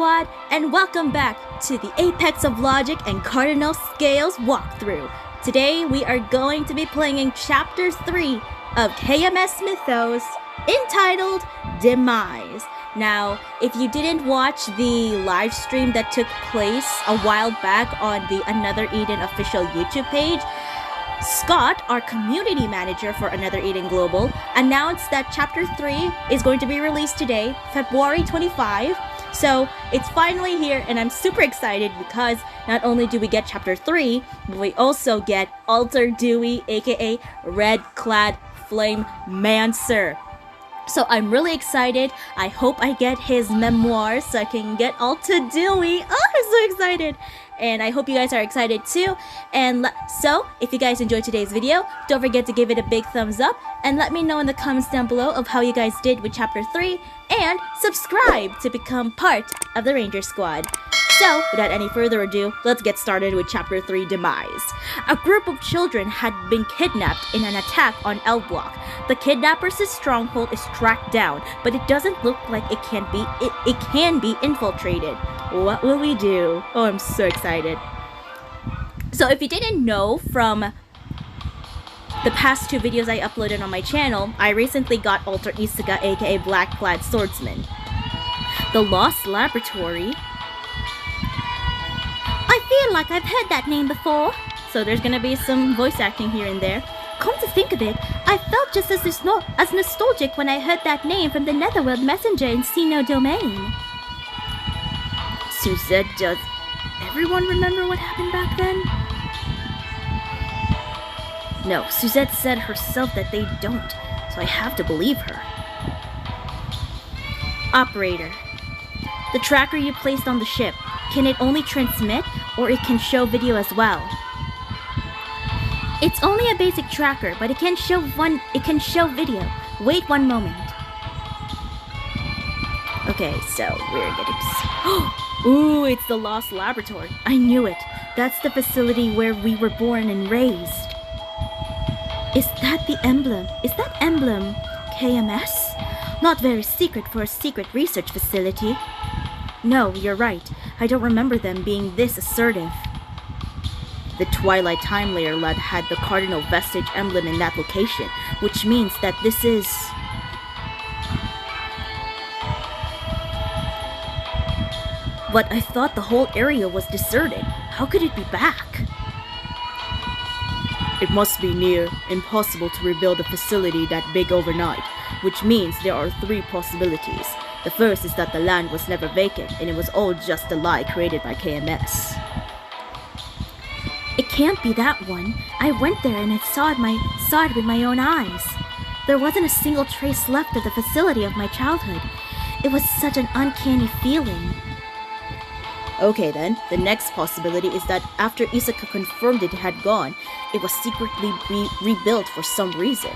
Squad, and welcome back to the Apex of Logic and Cardinal Scales walkthrough. Today we are going to be playing in Chapter 3 of KMS Mythos, entitled Demise. Now, if you didn't watch the live stream that took place a while back on the Another Eden official YouTube page, Scott, our community manager for Another Eden Global, announced that Chapter 3 is going to be released today, February 25. So it's finally here, and I'm super excited because not only do we get Chapter 3, but we also get Alter Dewey, aka Clad Flamemancer. So I'm really excited. I hope I get his memoirs so I can get Alter Dewey. Oh, I'm so excited. And I hope you guys are excited too. And so, if you guys enjoyed today's video, don't forget to give it a big thumbs up. And let me know in the comments down below of how you guys did with Chapter 3. And subscribe to become part of the Ranger Squad. So, without any further ado, let's get started with Chapter 3 Demise. A group of children had been kidnapped in an attack on L Block. The kidnappers' stronghold is tracked down, but it doesn't look like it can be infiltrated. What will we do? Oh, I'm so excited. So if you didn't know from the past two videos I uploaded on my channel, I recently got Alter Isuka, aka Black Clad Swordsman. The Lost Laboratory. I feel like I've heard that name before. So there's gonna be some voice acting here and there. Come to think of it, I felt just as nostalgic when I heard that name from the Netherworld Messenger in Sino Domain. Suzette, does everyone remember what happened back then? No, Suzette said herself that they don't, so I have to believe her. Operator. The tracker you placed on the ship, can it only transmit, or it can show video as well? It's only a basic tracker, but it can show video. Wait one moment. Okay, so we're getting... Ooh, it's the Lost Laboratory. I knew it. That's the facility where we were born and raised. Is that the emblem? Is that emblem KMS? Not very secret for a secret research facility. No, you're right. I don't remember them being this assertive. The Twilight Time Layer lad had the Cardinal vestige emblem in that location, which means that this is... But I thought the whole area was deserted. How could it be back? It must be near impossible to rebuild a facility that big overnight, which means there are three possibilities. The first is that the land was never vacant and it was all just a lie created by KMS. It can't be that one. I went there and I saw it with my own eyes. There wasn't a single trace left of the facility of my childhood. It was such an uncanny feeling. Okay then, the next possibility is that after Isuka confirmed it had gone, it was secretly rebuilt for some reason.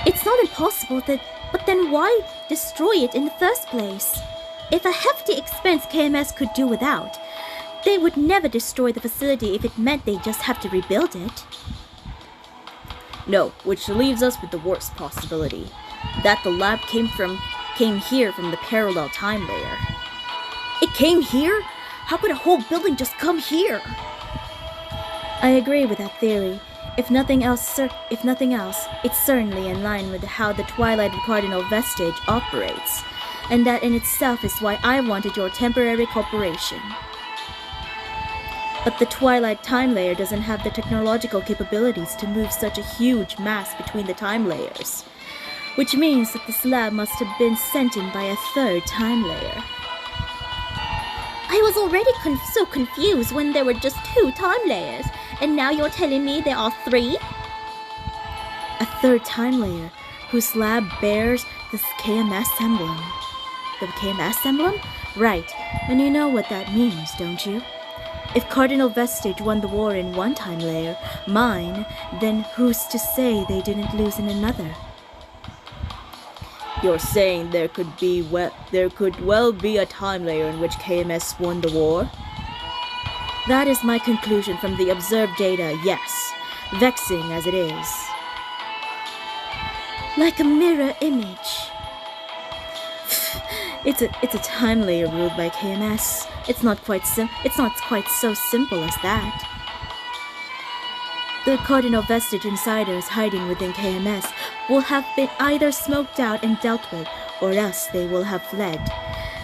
It's not impossible but then why destroy it in the first place? If a hefty expense KMS could do without, they would never destroy the facility if it meant they just have to rebuild it. No, which leaves us with the worst possibility, that the lab came here from the parallel time layer. It came here? How could a whole building just come here? I agree with that theory. If nothing else, it's certainly in line with how the Twilight Cardinal vestige operates, and that in itself is why I wanted your temporary cooperation. But the Twilight Time Layer doesn't have the technological capabilities to move such a huge mass between the time layers, which means that this lab must have been sent in by a third time layer. I was already so confused when there were just two time layers, and now you're telling me there are three? A third time layer, whose lab bears this KMS emblem. The KMS emblem? Right, and you know what that means, don't you? If Cardinal Vestige won the war in one time layer, mine, then who's to say they didn't lose in another? You're saying there could well be a time layer in which KMS won the war? That is my conclusion from the observed data, yes. Vexing as it is. Like a mirror image. It's a time layer ruled by KMS. It's not quite so simple as that. The Cardinal vestige insiders hiding within KMS will have been either smoked out and dealt with, or else they will have fled.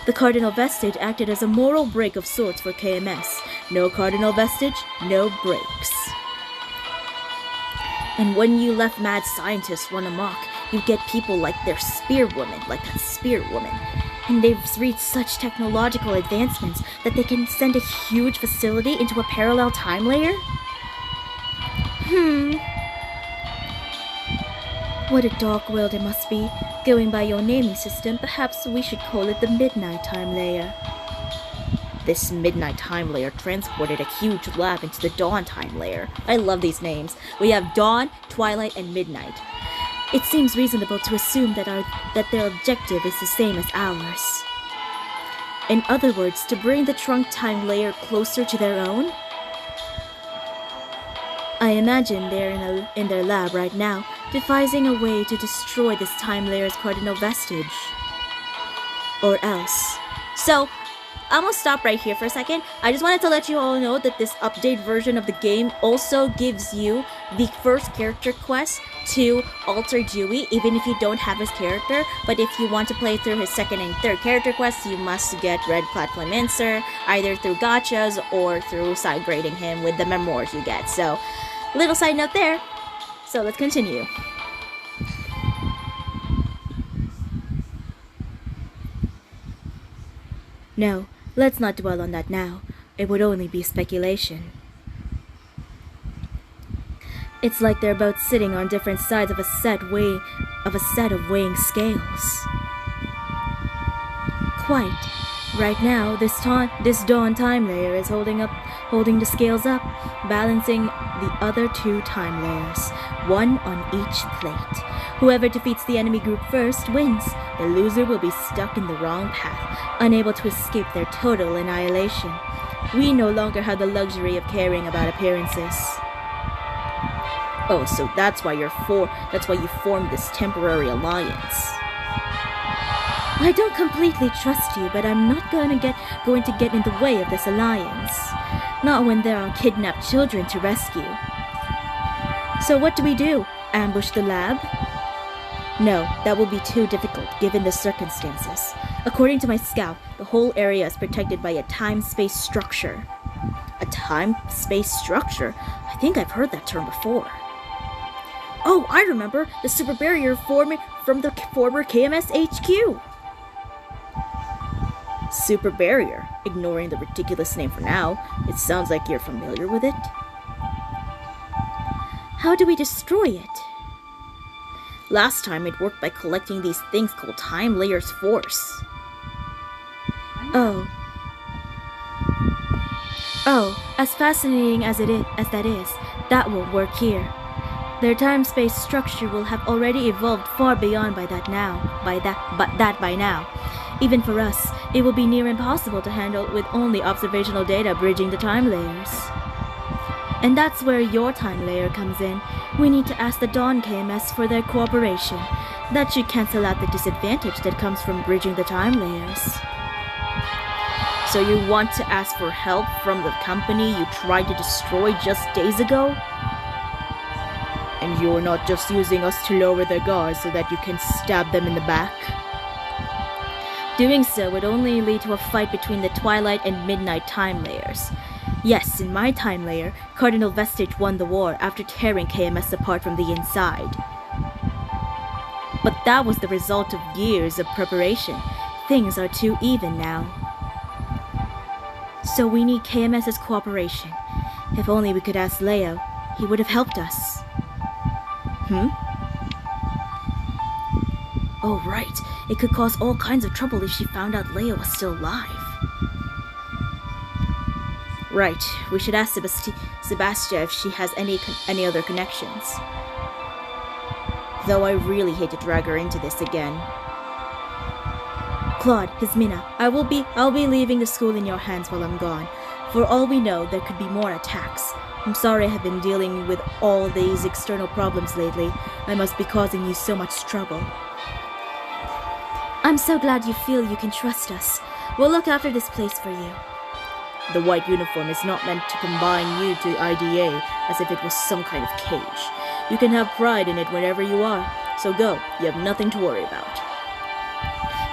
The Cardinal vestige acted as a moral break of sorts for KMS. No Cardinal vestige, no breaks. And when you let mad scientists run amok, you get people like that Spear Woman. And they've reached such technological advancements that they can send a huge facility into a parallel time layer? What a dark world it must be. Going by your naming system, perhaps we should call it the Midnight Time Layer. This Midnight Time Layer transported a huge lab into the Dawn Time Layer. I love these names. We have Dawn, Twilight, and Midnight. It seems reasonable to assume that their objective is the same as ours. In other words, to bring the Trunk Time Layer closer to their own? I imagine they're in their lab right now, devising a way to destroy this time layer's Cardinal vestige. Or else. So, I'm gonna stop right here for a second. I just wanted to let you all know that this update version of the game also gives you the first character quest to Alter Dewey, even if you don't have his character. But if you want to play through his second and third character quests, you must get Red Clad Flamemancer, either through gachas or through side grading him with the memoirs you get. So, little side note there. So let's continue. No, let's not dwell on that now. It would only be speculation. It's like they're both sitting on different sides of a set of weighing scales. Quite. Right now, this Dawn Time Layer is holding the scales up, balancing the other two time layers, one on each plate. Whoever defeats the enemy group first wins. The loser will be stuck in the wrong path, unable to escape their total annihilation. We no longer have the luxury of caring about appearances. Oh, so that's why you formed this temporary alliance. I don't completely trust you, but I'm not going to get in the way of this alliance. Not when there are kidnapped children to rescue. So what do we do? Ambush the lab? No, that will be too difficult given the circumstances. According to my scout, the whole area is protected by a time-space structure. A time-space structure? I think I've heard that term before. Oh, I remember! The super barrier from the former KMS HQ! Super barrier. Ignoring the ridiculous name for now, it sounds like you're familiar with it. How do we destroy it? Last time it worked by collecting these things called Time Layer's Force. Oh, as fascinating as that is, that won't work here. Their time-space structure will have already evolved far beyond by now. Even for us, it will be near impossible to handle with only observational data bridging the time layers. And that's where your time layer comes in. We need to ask the Dawn KMS for their cooperation. That should cancel out the disadvantage that comes from bridging the time layers. So you want to ask for help from the company you tried to destroy just days ago? And you're not just using us to lower their guards so that you can stab them in the back? Doing so would only lead to a fight between the Twilight and Midnight time layers. Yes, in my time layer, Cardinal Vestige won the war after tearing KMS apart from the inside. But that was the result of years of preparation. Things are too even now. So we need KMS's cooperation. If only we could ask Leo, he would have helped us. Oh right, it could cause all kinds of trouble if she found out Leo was still alive. Right, we should ask Sebastia if she has any other connections. Though I really hate to drag her into this again. Claude, Hismina, I'll be leaving the school in your hands while I'm gone. For all we know, there could be more attacks. I'm sorry I have been dealing with all these external problems lately. I must be causing you so much trouble. I'm so glad you feel you can trust us. We'll look after this place for you. The white uniform is not meant to combine you to IDA as if it was some kind of cage. You can have pride in it wherever you are. So go, you have nothing to worry about.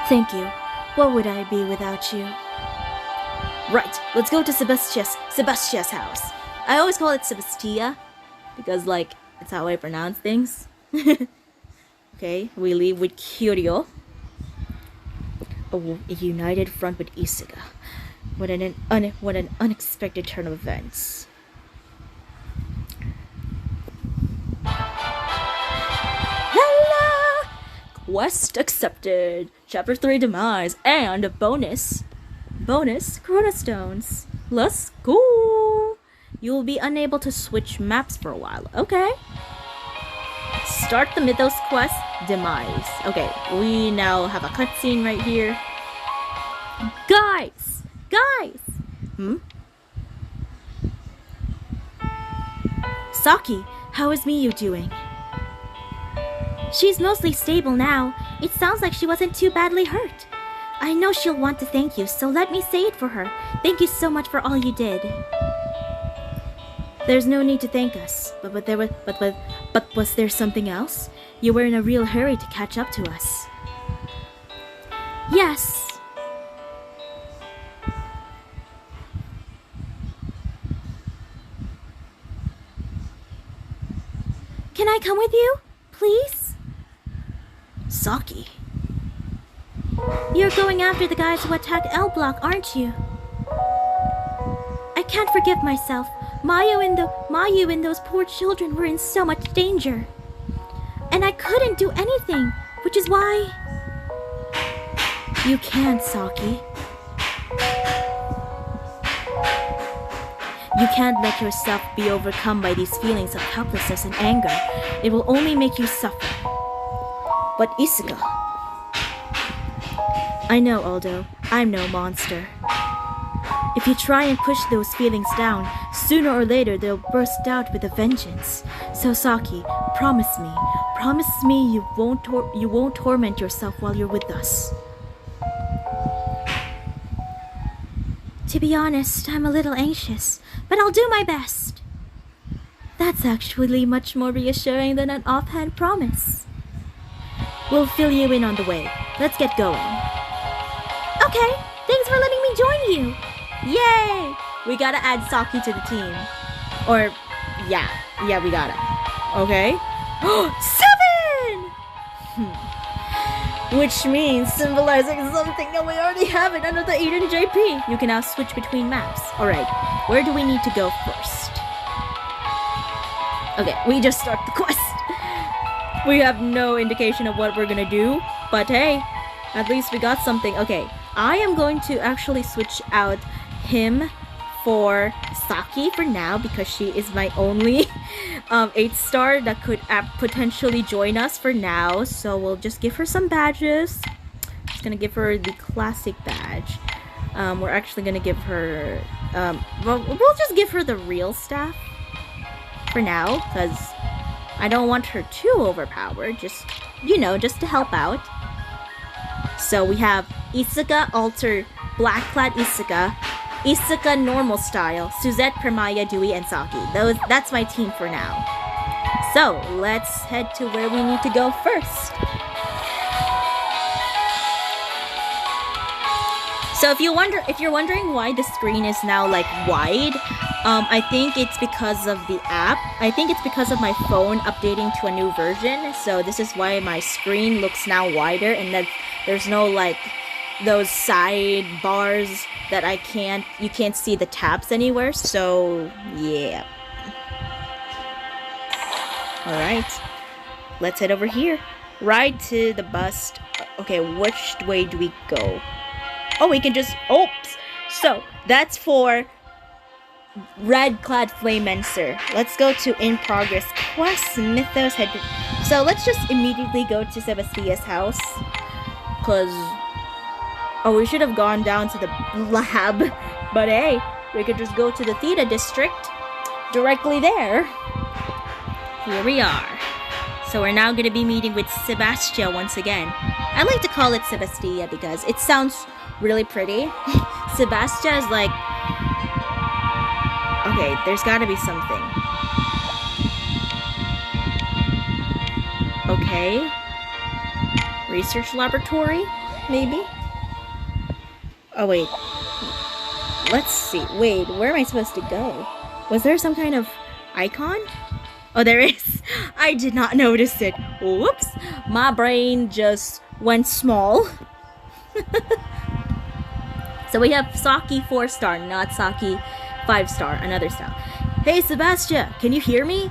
Thank you. What would I be without you? Right, let's go to Sebastia's house. I always call it Sebastia, because, like, it's how I pronounce things. Okay, we leave with Kyoryo. A united front with Isuka. What an unexpected turn of events. Hello! Quest accepted. Chapter 3 Demise and a bonus Chronostones. Let's go. You will be unable to switch maps for a while. Okay. Start the Mythos quest, Demise. Okay, we now have a cutscene right here. Guys! Saki, how is Miyu doing? She's mostly stable now. It sounds like she wasn't too badly hurt. I know she'll want to thank you, so let me say it for her. Thank you so much for all you did. There's no need to thank us, but was there something else? You were in a real hurry to catch up to us. Yes. Can I come with you, please? Saki. You're going after the guys who attacked L Block, aren't you? I can't forgive myself. Mayu and those poor children were in so much danger. And I couldn't do anything, which is why... You can, Saki. You can't let yourself be overcome by these feelings of helplessness and anger. It will only make you suffer. But Isuka... I know, Aldo. I'm no monster. If you try and push those feelings down, sooner or later they'll burst out with a vengeance. So Saki, promise me you won't torment yourself while you're with us. To be honest, I'm a little anxious, but I'll do my best. That's actually much more reassuring than an offhand promise. We'll fill you in on the way. Let's get going. Okay, thanks for letting me join you. Yay! We gotta add Saki to the team. Or, yeah, we gotta. Okay. 7! Which means symbolizing something that we already have it under the Eden JP. You can now switch between maps. Alright, where do we need to go first? Okay, we just start the quest. We have no indication of what we're gonna do, but hey, at least we got something. Okay, I am going to actually switch out him for Saki for now because she is my only 8-star that could potentially join us for now. So we'll just give her some badges. Just gonna give her the classic badge. We're actually gonna give her we'll just give her the real staff for now because I don't want her too overpowered. Just, you know, just to help out. So we have Isuka, Alter, Black Clad Isuka, Isuka normal style, Suzette, Permaya, Dewey, and Saki. That's my team for now. So let's head to where we need to go first. So if you're wondering why the screen is now like wide, I think it's because of the app. I think it's because of my phone updating to a new version. So this is why my screen looks now wider, and that there's no like those side bars that you can't see the tabs anywhere. So yeah. Alright, let's head over here. Ride to the bus. Okay, which way do we go? Oh, we can just... Oops! So, that's for Red Clad Flamemancer. Let's go to In Progress Quest, Mythos Head. So, let's just immediately go to Sebastia's house. Because... Oh, we should have gone down to the lab. But hey, we could just go to the Theta District. Directly there. Here we are. So we're now gonna be meeting with Sebastia once again. I like to call it Sebastia because it sounds really pretty. Sebastia is like... Okay, there's gotta be something. Okay. Research laboratory, maybe? Oh, wait. Let's see. Wait, where am I supposed to go? Was there some kind of icon? Oh, there is. I did not notice it. Whoops. My brain just went small. So we have Saki 4-star, not Saki 5-star, another style. Hey, Sebastia, can you hear me?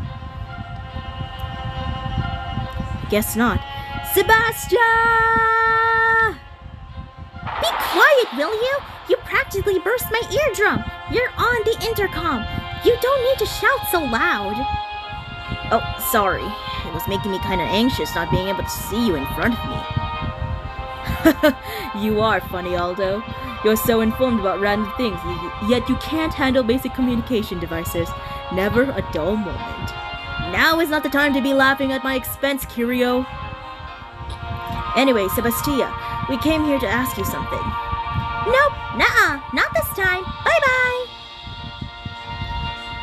Guess not. Sebastia! Be quiet, will you? You practically burst my eardrum. You're on the intercom. You don't need to shout so loud. Oh, sorry. It was making me kind of anxious not being able to see you in front of me. You are funny, Aldo. You're so informed about random things, yet you can't handle basic communication devices. Never a dull moment. Now is not the time to be laughing at my expense, Curio. Anyway, Sebastia, we came here to ask you something. Nope, nuh-uh, not this time. Bye-bye.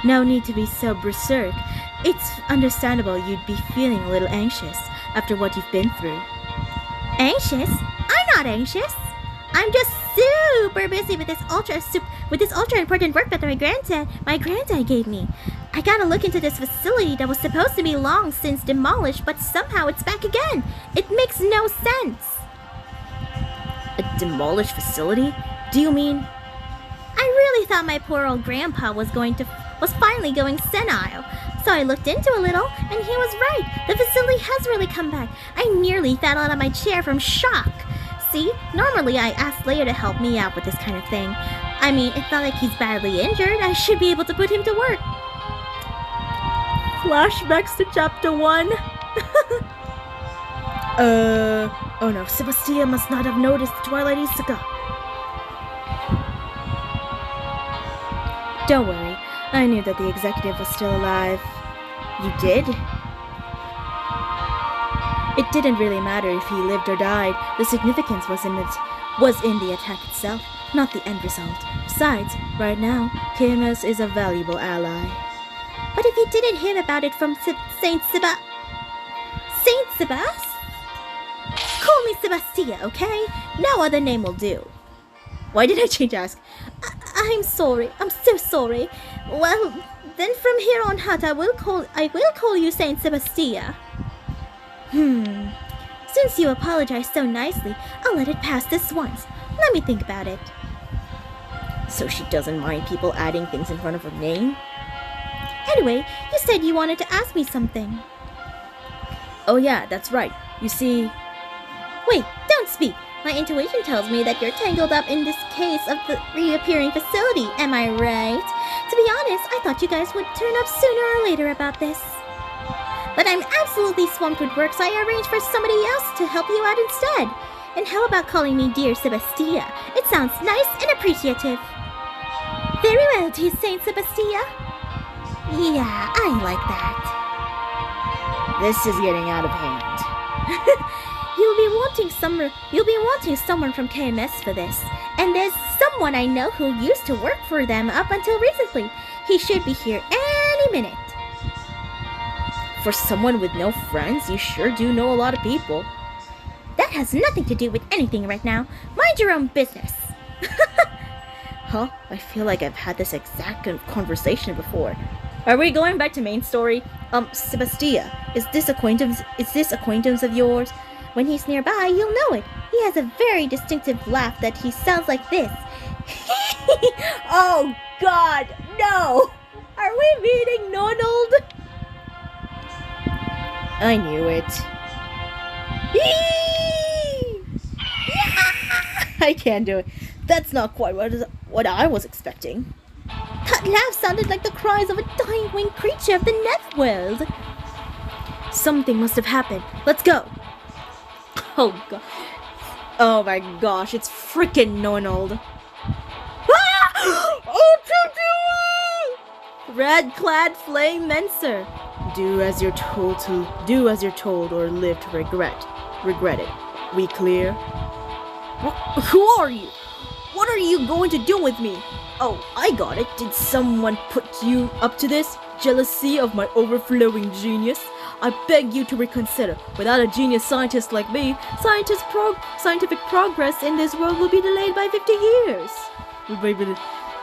No need to be so berserk. It's understandable you'd be feeling a little anxious after what you've been through. Anxious? I'm not anxious. I'm just super busy with this ultra important work that my granddad gave me. I gotta look into this facility that was supposed to be long since demolished, but somehow it's back again. It makes no sense. A demolished facility? Do you mean? I really thought my poor old grandpa was finally going senile. So I looked into a little, and he was right. The facility has really come back. I nearly fell out of my chair from shock. See, normally I ask Leia to help me out with this kind of thing. I mean, it's not like he's badly injured. I should be able to put him to work. Flashbacks to Chapter 1. Oh no, Sebastia must not have noticed Twilight Isuka. Don't worry, I knew that the executive was still alive. You did? It didn't really matter if he lived or died. The significance was in the attack itself, not the end result. Besides, right now, KMS is a valuable ally. But if you didn't hear about it from Saint Sebas? Call me Sebastia, okay? No other name will do. Why did I change ask? I'm sorry. I'm so sorry. Well, then from here on out, I will call you Saint Sebastia. Since you apologized so nicely, I'll let it pass this once. Let me think about it. So she doesn't mind people adding things in front of her name? Anyway, you said you wanted to ask me something. Oh yeah, that's right. You see... Wait, don't speak. My intuition tells me that you're tangled up in this case of the reappearing facility, am I right? To be honest, I thought you guys would turn up sooner or later about this. But I'm absolutely swamped with work, so I arranged for somebody else to help you out instead. And how about calling me Dear Sebastia? It sounds nice and appreciative. Very well, dear Saint Sebastia. Yeah, I like that. This is getting out of hand. You'll be wanting someone from KMS for this. And there's someone I know who used to work for them up until recently. He should be here any minute. For someone with no friends, you sure do know a lot of people. That has nothing to do with anything right now. Mind your own business. Huh? I feel like I've had this exact conversation before. Are we going back to main story? Sebastia, is this acquaintance of yours? When he's nearby, you'll know it. He has a very distinctive laugh that he sounds like this. Oh God, no! Are we meeting Nonald? I knew it. I can't do it. That's not quite what I was expecting. That laugh sounded like the cries of a dying winged creature of the netherworld. Something must have happened. Let's go. Oh God. Oh my gosh, it's freaking Nonald. Ah! Alter Dewey! Red Clad Flamemancer. Do as you're told or live to regret it. We clear? Who are you? What are you going to do with me? Oh, I got it. Did someone put you up to this? Jealousy of my overflowing genius? I beg you to reconsider. Without a genius scientist like me, scientific progress in this world will be delayed by 50 years.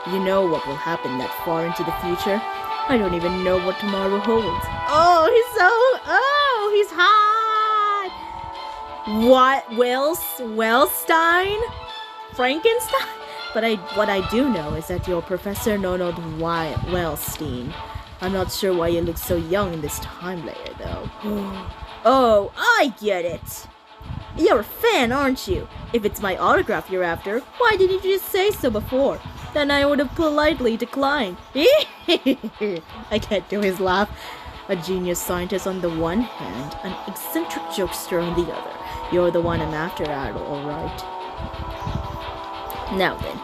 You know what will happen that far into the future? I don't even know what tomorrow holds. Oh, he's hot! What, Wellstein? Frankenstein? But what I do know is that you're Professor Donald Wellstein. I'm not sure why you look so young in this time layer, though. Oh, I get it. You're a fan, aren't you? If it's my autograph you're after, why didn't you just say so before? Then I would have politely declined. I can't do his laugh. A genius scientist on the one hand, an eccentric jokester on the other. You're the one I'm after, all right. Now then,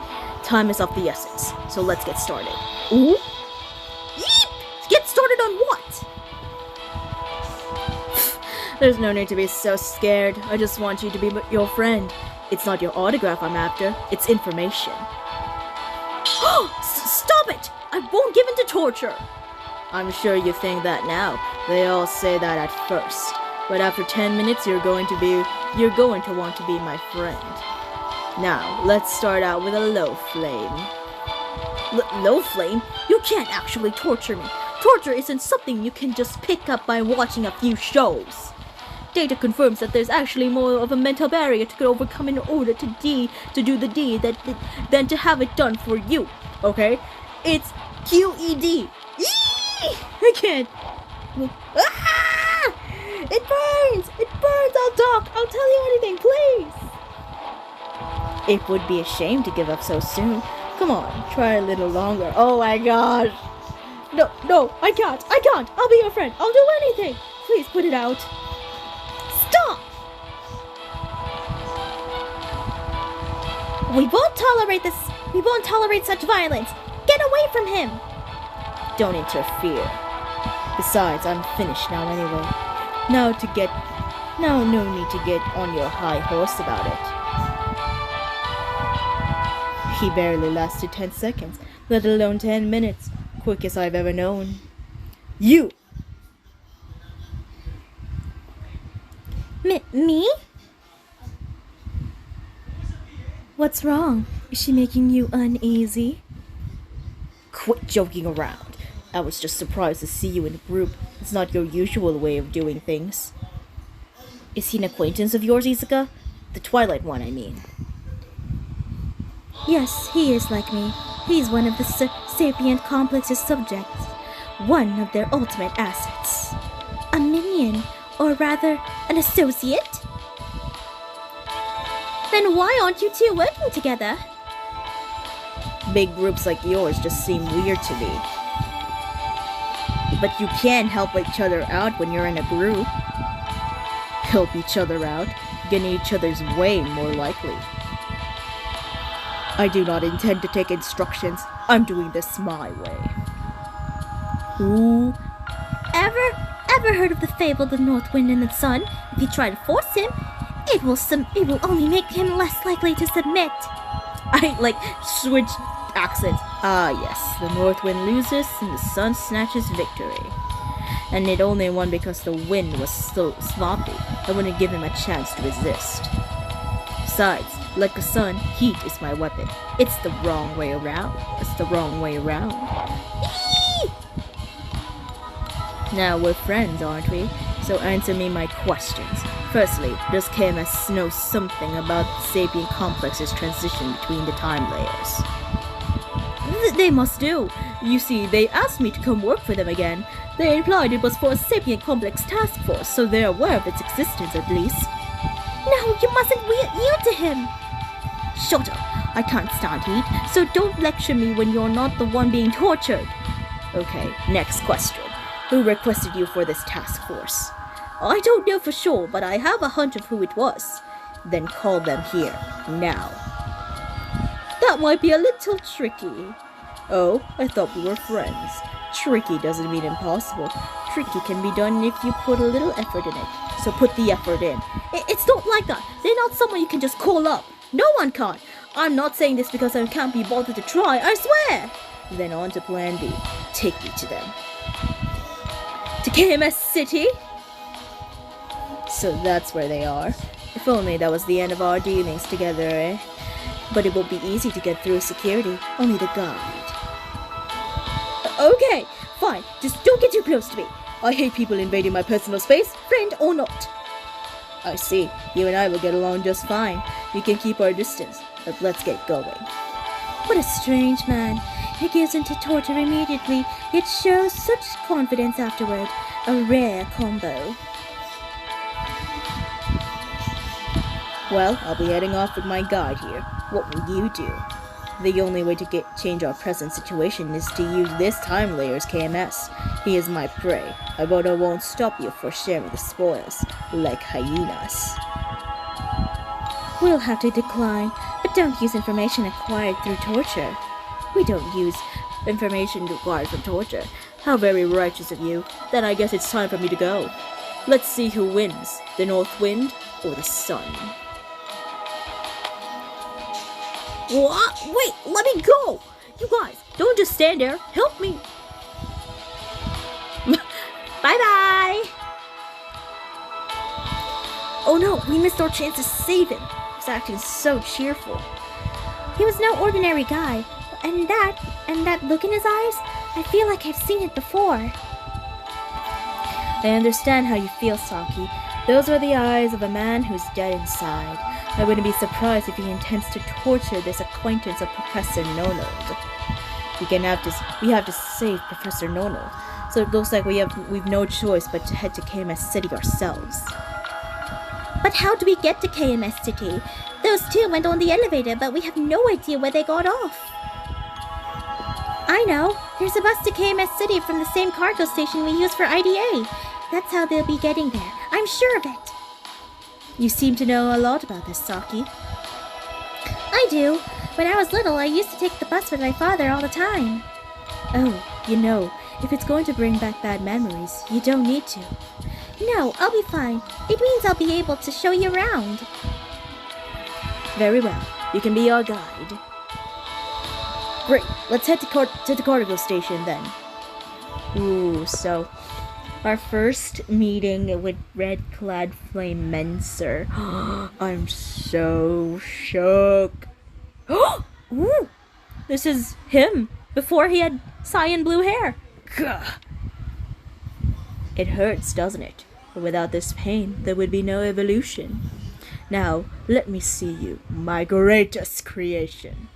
time is of the essence, so let's get started. Ooh? Yeep! Get started on what? There's no need to be so scared. I just want you to be your friend. It's not your autograph I'm after, it's information. Stop it! I won't give in to torture! I'm sure you think that now. They all say that at first. But after 10 minutes, you're going to want to be my friend. Now, let's start out with a low flame. Low flame? You can't actually torture me. Torture isn't something you can just pick up by watching a few shows. Data confirms that there's actually more of a mental barrier to overcome in order to do the deed than to have it done for you. Okay? It's QED. I can't. Ah! It burns! It burns! I'll tell you anything, please! It would be a shame to give up so soon. Come on, try a little longer. Oh my gosh! No, I can't! I'll be your friend! I'll do anything! Please put it out. Stop! We won't tolerate this. We won't tolerate such violence. Get away from him! Don't interfere. Besides, I'm finished now anyway. No need to get on your high horse about it. He barely lasted 10 seconds, let alone 10 minutes. Quickest I've ever known. You! Me? What's wrong? Is she making you uneasy? Quit joking around. I was just surprised to see you in a group. It's not your usual way of doing things. Is he an acquaintance of yours, Izuka? The Twilight one, I mean. Yes, he is like me. He's one of the sapient complex's subjects. One of their ultimate assets. A minion, or rather, an associate? Then why aren't you two working together? Big groups like yours just seem weird to me. But you can help each other out when you're in a group. Help each other out, get in each other's way more likely. I do not intend to take instructions. I'm doing this my way. Ooh. Ever heard of the fable of the North Wind and the Sun? If you try to force him, it will only make him less likely to submit. I switch accents. Ah yes, the North Wind loses and the Sun snatches victory. And it only won because the wind was so sloppy. I wouldn't give him a chance to resist. Besides, like the sun, heat is my weapon. It's the wrong way around. Eee! Now we're friends, aren't we? So answer me my questions. Firstly, does KMS know something about the sapient complex's transition between the time layers? They must do. You see, they asked me to come work for them again. They implied it was for a sapient complex task force, so they're aware of its existence at least. No, you mustn't yield to him. Shut up. I can't stand heat, so don't lecture me when you're not the one being tortured. Okay, next question. Who requested you for this task force? I don't know for sure, but I have a hunch of who it was. Then call them here, now. That might be a little tricky. Oh, I thought we were friends. Tricky doesn't mean impossible. Tricky can be done if you put a little effort in it. So put the effort in. It's not like that. They're not someone you can just call up. No one can. I'm not saying this because I can't be bothered to try, I swear. Then on to plan B. Take me to them. To KMS City? So that's where they are. If only that was the end of our dealings together, eh? But it won't be easy to get through security. Only the guide. Okay, fine. Just don't get too close to me. I hate people invading my personal space, friend or not. I see. You and I will get along just fine. We can keep our distance. But let's get going. What a strange man. He gives into torture immediately, yet shows such confidence afterward. A rare combo. Well, I'll be heading off with my guide here. What will you do? The only way to change our present situation is to use this time layer's KMS. He is my prey, but I won't stop you for sharing the spoils, like hyenas. We'll have to decline, but don't use information acquired through torture. We don't use information acquired from torture. How very righteous of you. Then I guess it's time for me to go. Let's see who wins, the North Wind or the Sun. What? Wait, let me go! You guys, don't just stand there. Help me. Bye-bye! Oh no, we missed our chance to save him. He was acting so cheerful. He was no ordinary guy. And that look in his eyes, I feel like I've seen it before. I understand how you feel, Saki. Those are the eyes of a man who's dead inside. I wouldn't be surprised if he intends to torture this acquaintance of Professor Nonald. We have to save Professor Nonald. So it looks like we've no choice but to head to KMS City ourselves. But how do we get to KMS City? Those two went on the elevator, but we have no idea where they got off. I know. There's a bus to KMS City from the same cargo station we use for IDA. That's how they'll be getting there. I'm sure of it. You seem to know a lot about this, Saki. I do. When I was little, I used to take the bus with my father all the time. Oh, you know, if it's going to bring back bad memories, you don't need to. No, I'll be fine. It means I'll be able to show you around. Very well. You can be our guide. Great. Let's head to the cargo station then. Ooh, so our first meeting with Clad Flamemancer. I'm so shook. Ooh, this is him before he had cyan blue hair. Gah. It hurts, doesn't it? But without this pain, there would be no evolution. Now, let me see you, my greatest creation.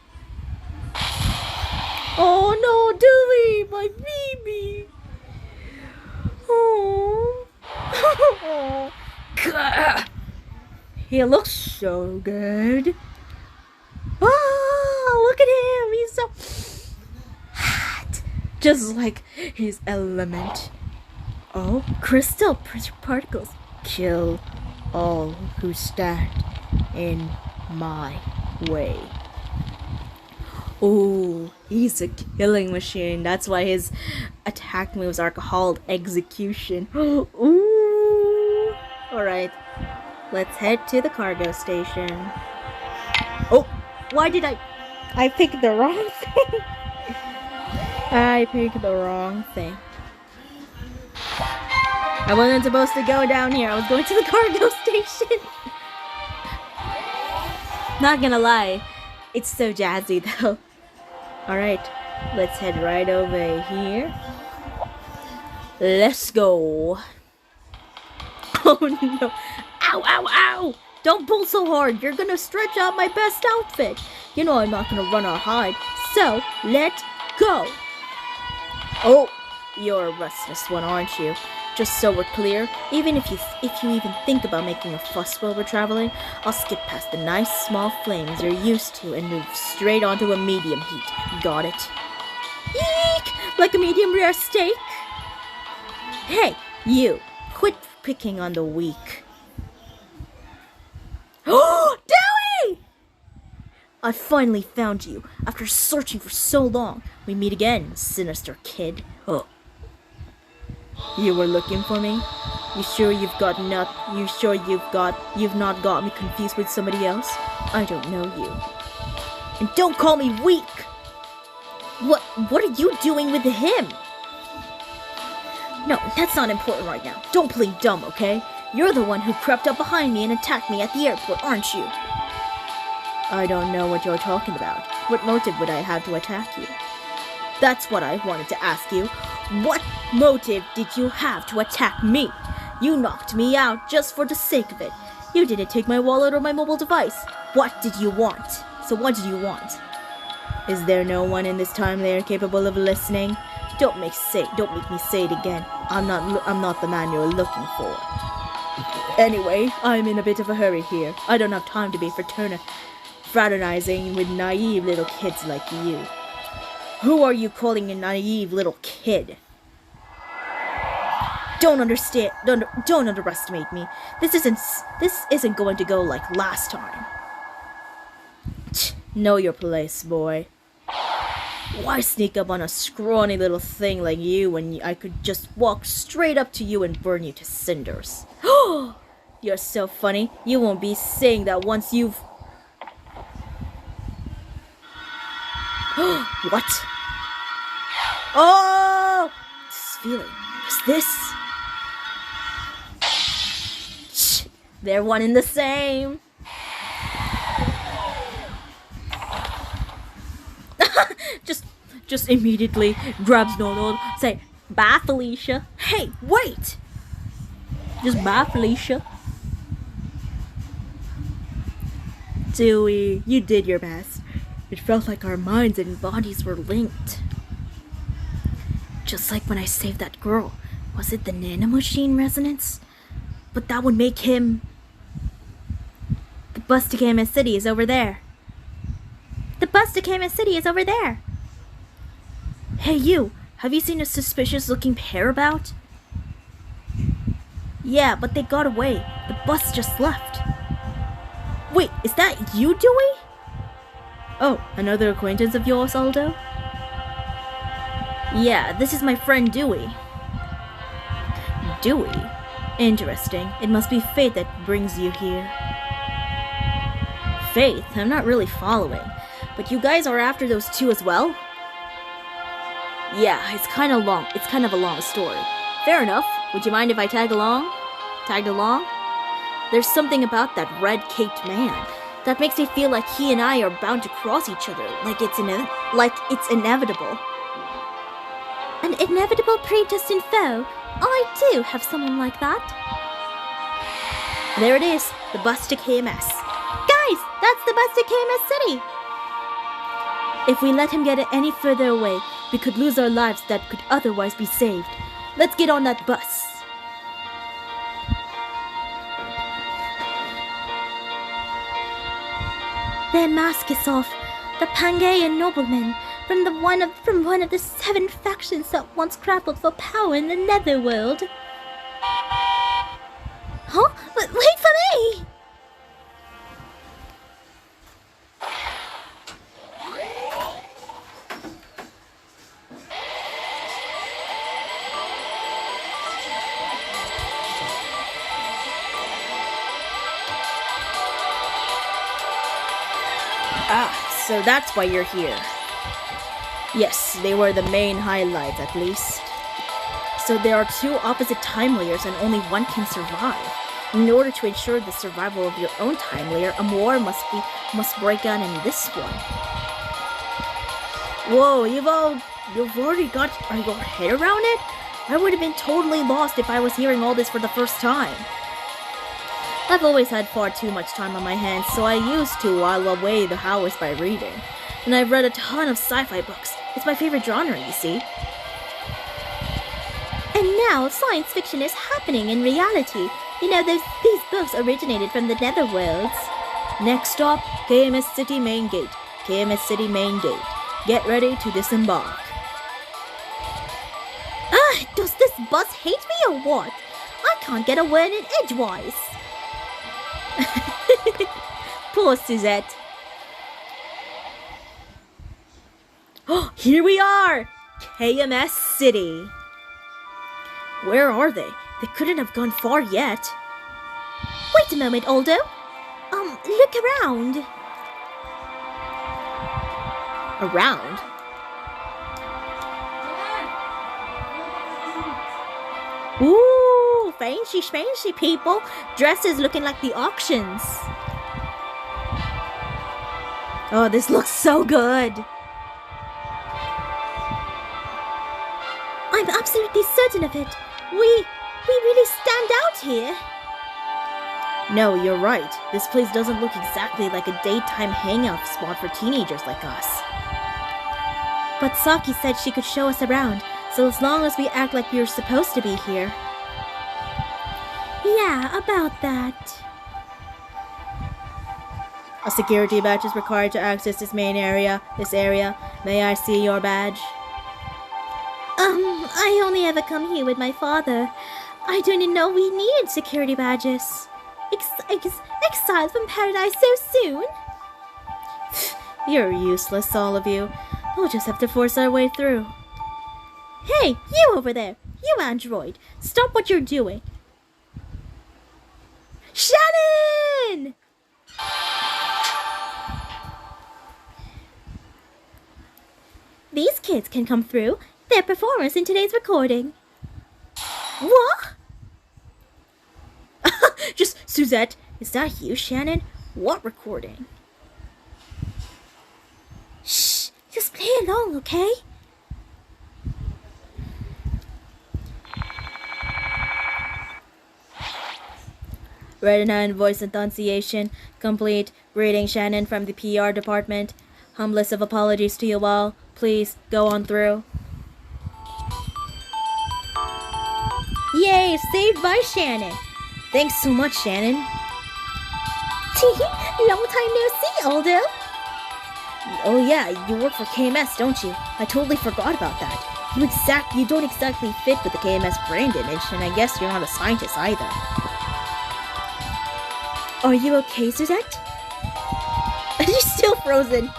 Oh no, Dewey, my baby. Oh. He looks so good. Oh, look at him. He's so hot. Just like his element. Oh, crystal particles. Kill all who stand in my way. Oh, he's a killing machine. That's why his attack moves are called execution. Ooh. Alright, let's head to the cargo station. Oh, why did I picked the wrong thing? I picked the wrong thing. I wasn't supposed to go down here. I was going to the cargo station. Not gonna lie, it's so jazzy though. Alright, let's head right over here. Let's go. Oh no. Ow, ow, ow! Don't pull so hard. You're gonna stretch out my best outfit. You know I'm not gonna run or hide. So, let's go. Oh, you're a restless one, aren't you? Just so we're clear, even if you even think about making a fuss while we're traveling, I'll skip past the nice small flames you're used to and move straight onto a medium heat. Got it? Eek! Like a medium rare steak? Hey, you! Quit picking on the weak. Oh, Dewey! I finally found you, after searching for so long. We meet again, sinister kid. Oh. You were looking for me? You sure you've not got me confused with somebody else? I don't know you. And don't call me weak! What are you doing with him? No, that's not important right now. Don't play dumb, okay? You're the one who crept up behind me and attacked me at the airport, aren't you? I don't know what you're talking about. What motive would I have to attack you? That's what I wanted to ask you. What motive did you have to attack me? You knocked me out just for the sake of it. You didn't take my wallet or my mobile device. What did you want? So what did you want? Is there no one in this time layer capable of listening? Don't make me say it again. I'm not the man you're looking for. Anyway, I'm in a bit of a hurry here. I don't have time to be fraternizing with naive little kids like you. Who are you calling a naive little kid? Don't underestimate me. This isn't going to go like last time. Know your place, boy. Why sneak up on a scrawny little thing like you when I could just walk straight up to you and burn you to cinders? You're so funny. You won't be saying that once you've... What? Oh! This feeling. Is this? Shh. They're one and the same. Just immediately grabs Donald, say, "Bye, Felicia." Hey, wait! Just bye, Felicia. Dewey, you did your best. It felt like our minds and bodies were linked. Just like when I saved that girl. Was it the nanomachine resonance? But that would make him... The bus to Kamas City is over there. The bus to Kamas City is over there. Hey you, have you seen a suspicious looking pair about? Yeah, but they got away. The bus just left. Wait, is that you, Dewey? Oh, another acquaintance of yours, Aldo? Yeah, this is my friend Dewey. Dewey? Interesting. It must be fate that brings you here. Faith? I'm not really following. But you guys are after those two as well? Yeah, it's kind of a long story. Fair enough. Would you mind if I tagged along? There's something about that red-caped man that makes me feel like he and I are bound to cross each other, like it's inevitable. An inevitable predestined foe? I do have someone like that. There it is, the bus to KMS. Guys, that's the bus to KMS City! If we let him get it any further away, we could lose our lives that could otherwise be saved. Let's get on that bus. Their mask is off. The Pangaean noblemen from one of the 7 factions that once grappled for power in the Netherworld. Huh? Wait for me! Ah, so that's why you're here. Yes, they were the main highlights at least. So there are 2 opposite time layers and only one can survive. In order to ensure the survival of your own time layer, a war must break out in this one. Whoa, you've already got your head around it? I would have been totally lost if I was hearing all this for the first time. I've always had far too much time on my hands, so I used to while away the hours by reading. And I've read a ton of sci-fi books. It's my favorite genre, you see. And now science fiction is happening in reality. You know, these books originated from the Netherworlds. Next stop, KMS City Main Gate. KMS City Main Gate. Get ready to disembark. Ah, does this bus hate me or what? I can't get a word in edgewise. Poor Suzette. Here we are! KMS City. Where are they? They couldn't have gone far yet. Wait a moment, Aldo. Look around. Around? Ooh, fancy people. Dresses looking like the auctions. Oh, this looks so good. I'm absolutely certain of it. We really stand out here. No, you're right. This place doesn't look exactly like a daytime hangout spot for teenagers like us. But Saki said she could show us around, so as long as we act like we're supposed to be here. Yeah, about that. A security badge is required to access this area. May I see your badge? I only ever come here with my father. I didn't know we needed security badges. Exiled from paradise so soon? You're useless, all of you. We'll just have to force our way through. Hey, you over there! You android! Stop what you're doing! Shannon! These kids can come through. They're performers in today's recording. What? Just, Suzette, is that you, Shannon? What recording? Shh, just play along, okay? Read in hand, voice enunciation, complete. Greeting, Shannon from the PR department. Humblest of apologies to you all. Please, go on through. Yay, saved by Shannon. Thanks so much, Shannon. Long time no see, Aldo. Oh yeah, you work for KMS, don't you? I totally forgot about that. You don't exactly fit with the KMS brand image, and I guess you're not a scientist either. Are you okay, Suzette? You're still frozen.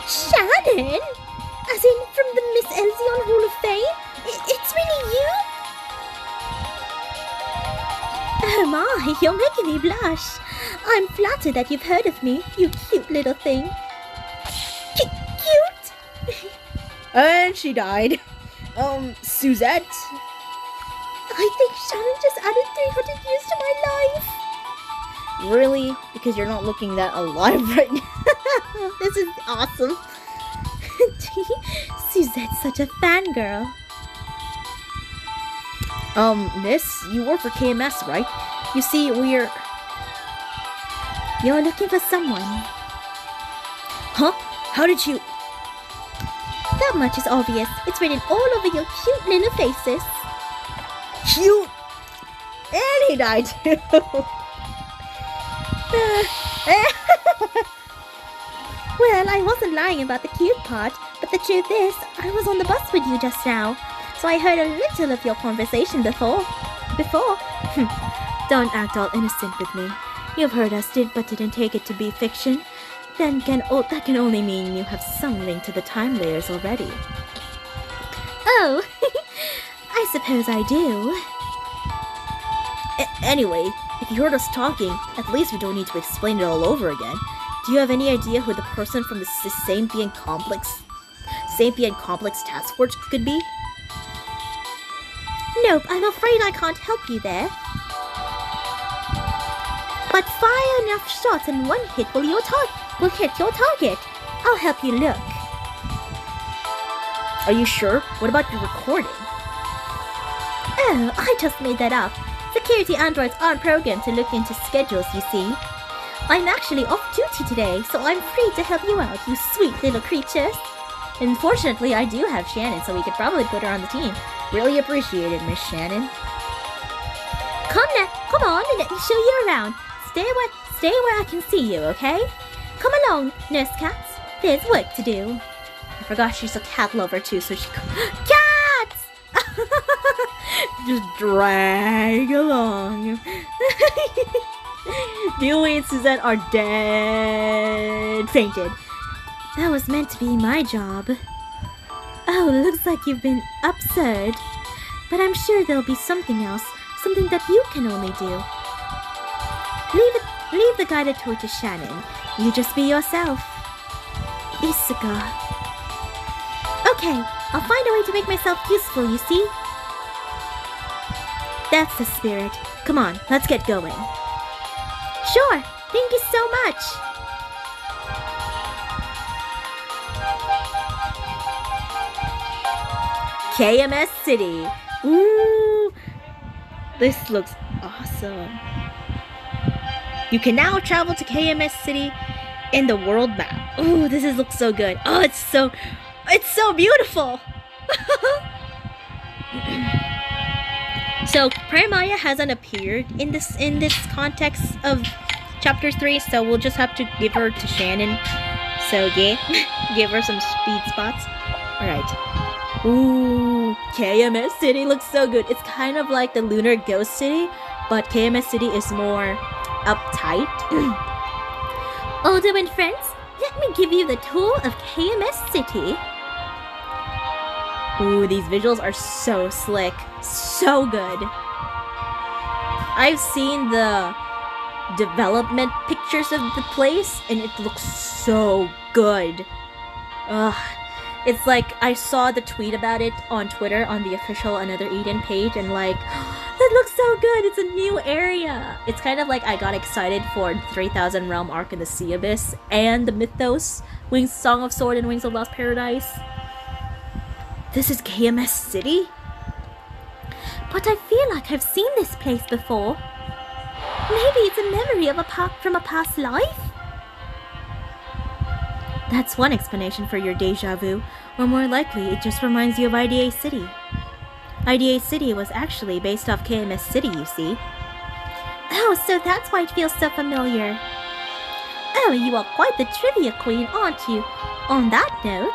Shannon? As in from the Miss Elzion Hall of Fame? It's really you? Oh my, you're making me blush. I'm flattered that you've heard of me, you cute little thing. Cute? And she died. Suzette? I think Shannon just added 300 years to my life. Really? Because you're not looking that alive right now. This is awesome. Suzette's such a fangirl. Miss, you work for KMS, right? You see, You're looking for someone. Huh? How did you... That much is obvious. It's written all over your cute little faces. Cute? And he died too. Well, I wasn't lying about the cute part, but the truth is, I was on the bus with you just now, so I heard a little of your conversation before. Don't act all innocent with me. You've heard us but didn't take it to be fiction. That can only mean you have some link to the time layers already. Oh, I suppose I do. Anyway, if you heard us talking, at least we don't need to explain it all over again. Do you have any idea who the person from the Sapient Complex Task Force could be? Nope, I'm afraid I can't help you there. But fire enough shots and one hit will hit your target. I'll help you look. Are you sure? What about your recording? Oh, I just made that up. Security androids aren't programmed to look into schedules, you see. I'm actually off duty today, so I'm free to help you out, you sweet little creatures. Unfortunately, I do have Shannon, so we could probably put her on the team. Really appreciate it, Miss Shannon. Come on, and let me show you around. Stay where I can see you, okay? Come along, nurse cats. There's work to do. I forgot she's a cat lover too, so she... Cats! Just drag along. Dewey and Suzette are dead. Fainted. That was meant to be my job. Oh, looks like you've been absurd. But I'm sure there'll be something else, something that you can only do. Leave the guided tour to Shannon. You just be yourself. Isuka. Okay, I'll find a way to make myself useful, you see? That's the spirit. Come on, let's get going. Sure, thank you so much. KMS City. Ooh, this looks awesome. You can now travel to KMS City in the world map. Ooh, looks so good. Oh, it's so beautiful. So Maya hasn't appeared in this context of chapter 3, so we'll just have to give her to Shannon. So yeah, give her some speed spots. Alright. Ooh, KMS City looks so good. It's kind of like the Lunar Ghost City, but KMS City is more uptight. Aldo and friends, let me give you the tour of KMS City. Ooh, these visuals are so slick. So good. I've seen the development pictures of the place, and it looks so good. Ugh. It's like, I saw the tweet about it on Twitter, on the official Another Eden page, and like, that looks so good, it's a new area! It's kind of like I got excited for 3000 Realm Arc in the Sea Abyss, and the Mythos, Song of Sword and Wings of Lost Paradise. This is KMS City? But I feel like I've seen this place before. Maybe it's a memory of from a past life? That's one explanation for your deja vu, or more likely, it just reminds you of IDA City. IDA City was actually based off KMS City, you see. Oh, so that's why it feels so familiar. Oh, you are quite the trivia queen, aren't you? On that note,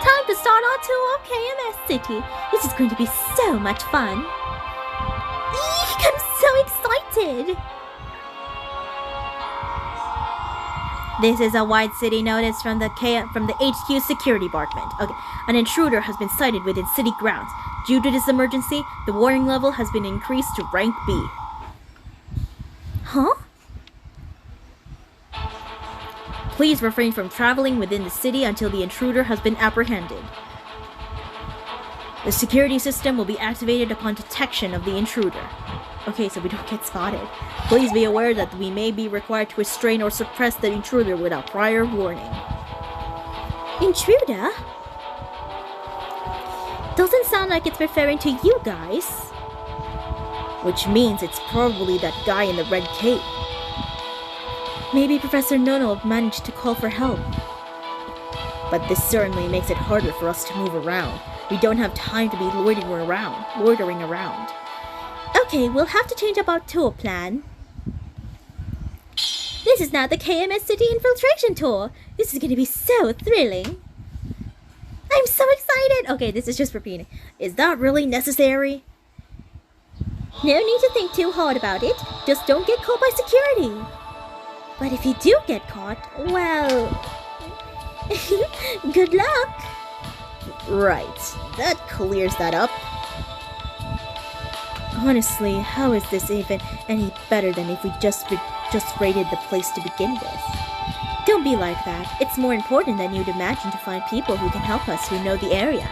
time to start our tour of KMS City. This is going to be so much fun. Eek, I'm so excited! This is a wide city notice from the HQ security department. Okay, an intruder has been sighted within city grounds. Due to this emergency, the warning level has been increased to rank B. Huh? Please refrain from traveling within the city until the intruder has been apprehended. The security system will be activated upon detection of the intruder. Okay, so we don't get spotted. Please be aware that we may be required to restrain or suppress the intruder without prior warning. Intruder? Doesn't sound like it's referring to you guys. Which means it's probably that guy in the red cape. Maybe Professor Nono managed to call for help. But this certainly makes it harder for us to move around. We don't have time to be loitering around. Okay, we'll have to change up our tour plan. This is now the KMS City Infiltration Tour. This is going to be so thrilling. I'm so excited! Okay, this is just repeating. Is that really necessary? No need to think too hard about it. Just don't get caught by security. But if you do get caught, well... good luck! Right, that clears that up. Honestly, how is this even any better than if we just raided the place to begin with? Don't be like that. It's more important than you'd imagine to find people who can help us who know the area.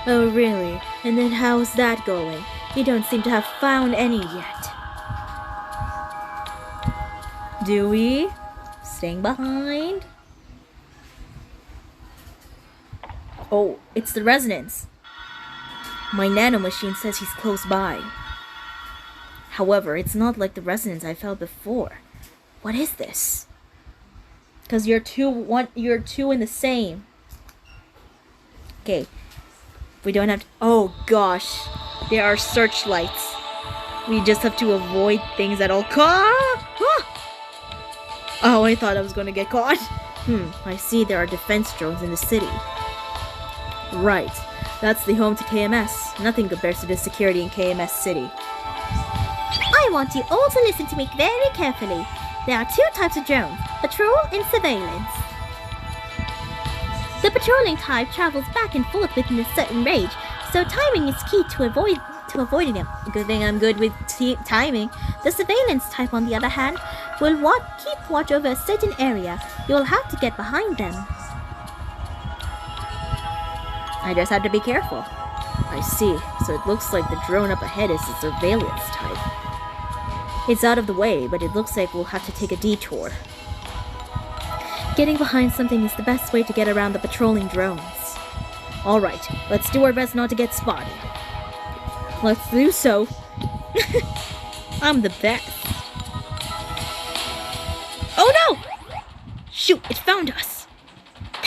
Oh, really? And then how's that going? You don't seem to have found any yet. Dewey? Staying behind? Oh, it's the resonance. My nanomachine says he's close by. However, it's not like the resonance I felt before. What is this? Because you're two in the same. Okay. We don't have to... Oh gosh. There are searchlights. We just have to avoid things at all costs. Oh, I thought I was going to get caught. I see there are defense drones in the city. Right. That's the home to KMS. Nothing compares to the security in KMS City. I want you all to listen to me very carefully. There are two types of drones, patrol and surveillance. The patrolling type travels back and forth within a certain range, so timing is key to avoiding them. Good thing I'm good with timing. The surveillance type, on the other hand, will keep watch over a certain area. You will have to get behind them. I just have to be careful. I see. So it looks like the drone up ahead is the surveillance type. It's out of the way, but it looks like we'll have to take a detour. Getting behind something is the best way to get around the patrolling drones. Alright, let's do our best not to get spotted. Let's do so. I'm the best. Oh no! Shoot, it found us.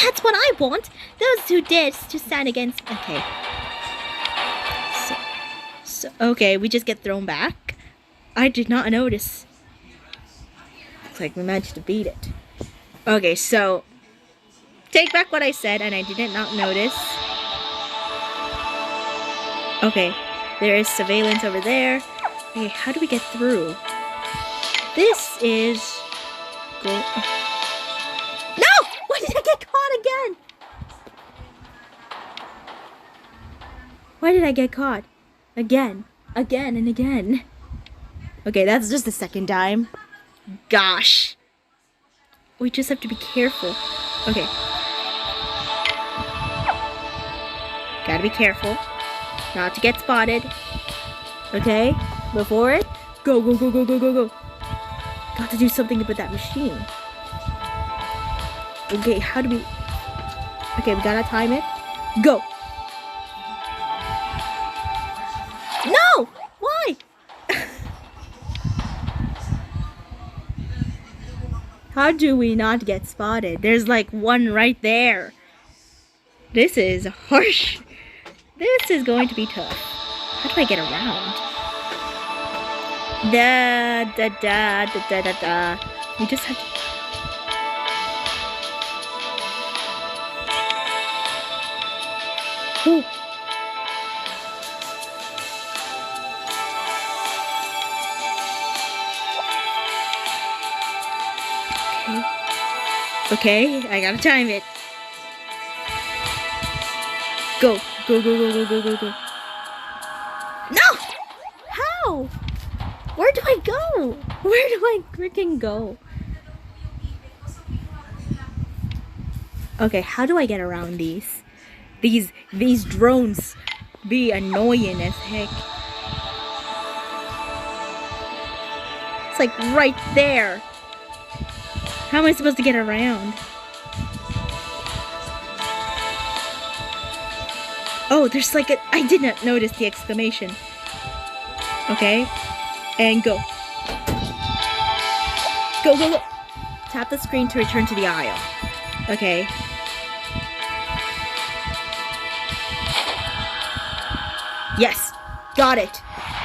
That's what I want. Those who dared to stand against... Okay. Okay, we just get thrown back. I did not notice. Looks like we managed to beat it. Okay, so... take back what I said, and I did not notice. Okay, there is surveillance over there. Okay, how do we get through? This is... No! Why did I get caught again? Why did I get caught? Again and again. Okay, that's just the second time. Gosh. We just have to be careful. Okay. Gotta be careful. Not to get spotted. Okay, before it. Go, go, go, go, go, go, go. Got to do something about that machine. Okay, how do we... okay, we gotta time it. Go! No! Why? How do we not get spotted? There's like one right there. This is harsh. This is going to be tough. How do I get around? Da da da da da da da. We just have to... Ooh. Okay, I gotta time it. Go, go, go, go, go, go, go, go. No! How? Where do I go? Where do I freaking go? Okay, how do I get around these? These drones be annoying as heck. It's like right there. How am I supposed to get around? Oh, there's like a... I did not notice the exclamation. Okay. And go. Go, go, go. Tap the screen to return to the aisle. Okay. Yes. Got it.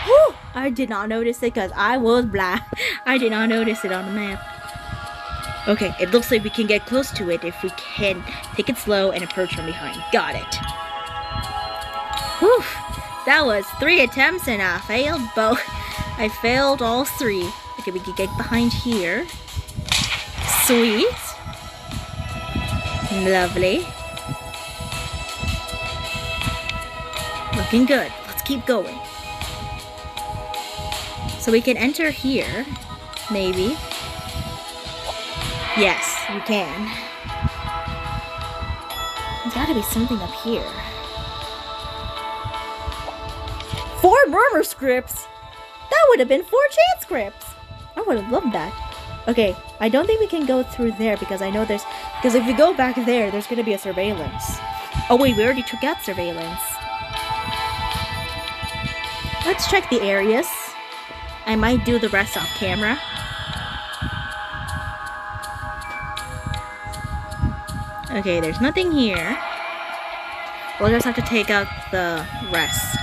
Whew. I did not notice it because I was blind. I did not notice it on the map. Okay, it looks like we can get close to it if we can take it slow and approach from behind. Got it. Whew. That was 3 attempts and I failed both. I failed all 3. Okay, we can get behind here. Sweet. Lovely. Looking good. Let's keep going. So we can enter here. Maybe. Yes, we can. There's gotta be something up here. 4 murmur scripts! That would have been 4 chant scripts! I would have loved that. Okay, I don't think we can go through there because I know there's... because if we go back there, there's gonna be a surveillance. Oh wait, we already took out surveillance. Let's check the areas. I might do the rest off camera. Okay, there's nothing here. We'll just have to take out the rest.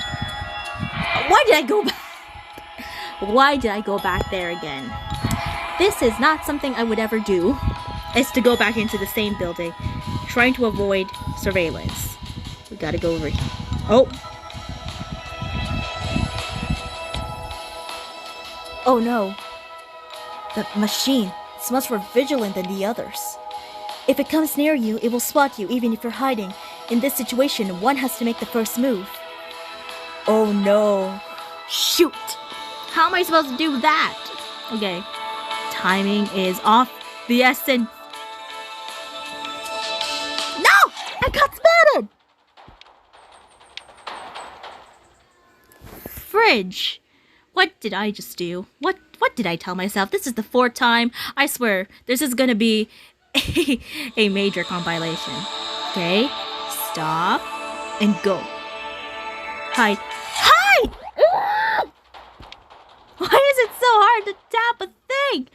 Why did I go back? Why did I go back there again? This is not something I would ever do. It's to go back into the same building, trying to avoid surveillance. We gotta go over here. Oh! Oh no. The machine. It's much more vigilant than the others. If it comes near you, it will spot you even if you're hiding. In this situation, one has to make the first move. Oh no. Shoot! How am I supposed to do that? Okay. Timing is off the essence. No! I got spotted! Fridge. What did I just do? What did I tell myself? This is the 4th time. I swear, this is gonna be a major compilation. Okay? Stop and go. Hide. Hide! Why is it so hard to tap a thing?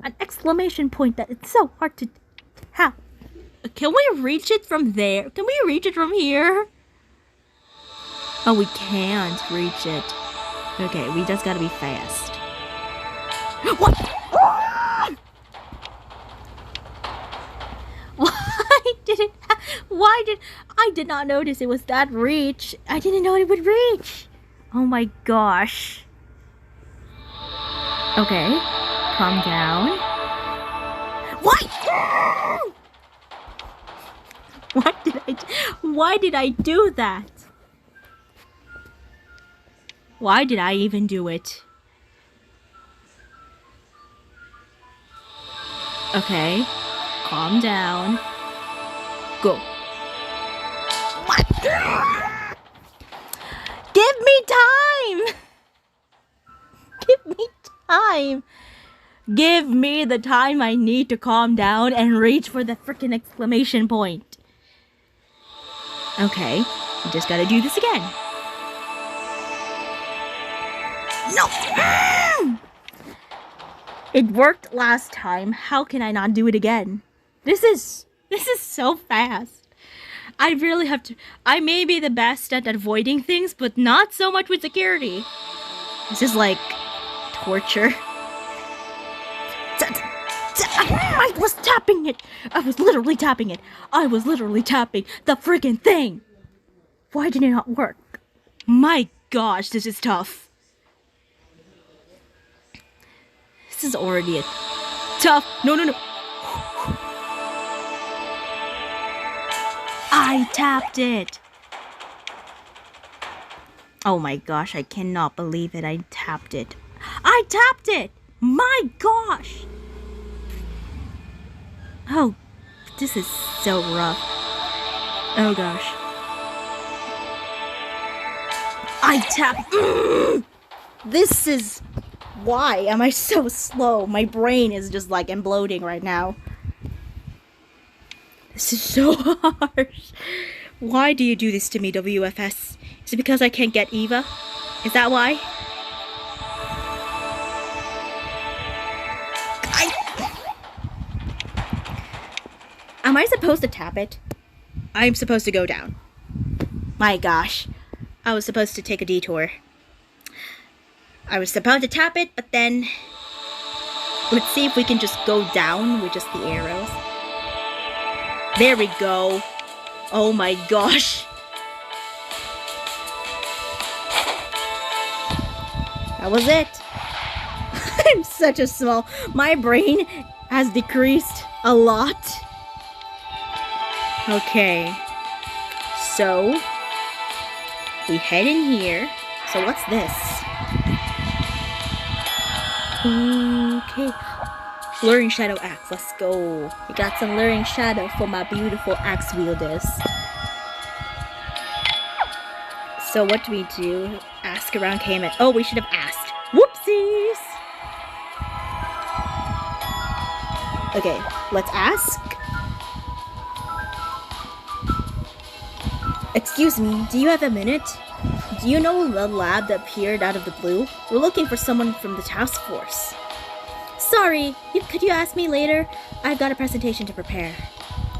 An exclamation point that it's so hard to tap. Can we reach it from there? Can we reach it from here? Oh, we can't reach it. Okay, we just gotta be fast. What? I did not notice it was that reach. I didn't know it would reach. Oh my gosh. Okay, calm down. What? Why did I do that? Why did I even do it? Okay, calm down. Go. What? Give me time! Give me time! Give me the time I need to calm down and reach for the frickin' exclamation point. Okay, you just gotta do this again. No! It worked last time. How can I not do it again? This is so fast. I really have to. I may be the best at avoiding things, but not so much with security. This is like torture. I was tapping it. I was literally tapping it. I was literally tapping the friggin' thing. Why did it not work? My gosh, this is tough. This is already a tough. No. I tapped it. Oh my gosh, I cannot believe it. I tapped it. I tapped it. My gosh. Oh, this is so rough. Oh gosh. I tapped. This is... Why am I so slow? My brain is just like imploding right now. This is so harsh. Why do you do this to me, WFS? Is it because I can't get Eva? Is that why? Am I supposed to tap it? I'm supposed to go down. My gosh. I was supposed to take a detour. I was supposed to tap it, but then... Let's see if we can just go down with just the arrows. There we go. Oh my gosh. That was it. I'm such a small... My brain has decreased a lot. Okay. So, we head in here. So what's this? Okay. Luring Shadow Axe. Let's go. We got some Luring Shadow for my beautiful axe wielders. So what do we do? Ask around KMS. Oh, we should have asked. Whoopsies! Okay, let's ask. Excuse me, do you have a minute? Do you know the lab that appeared out of the blue? We're looking for someone from the task force. Sorry, could you ask me later? I've got a presentation to prepare.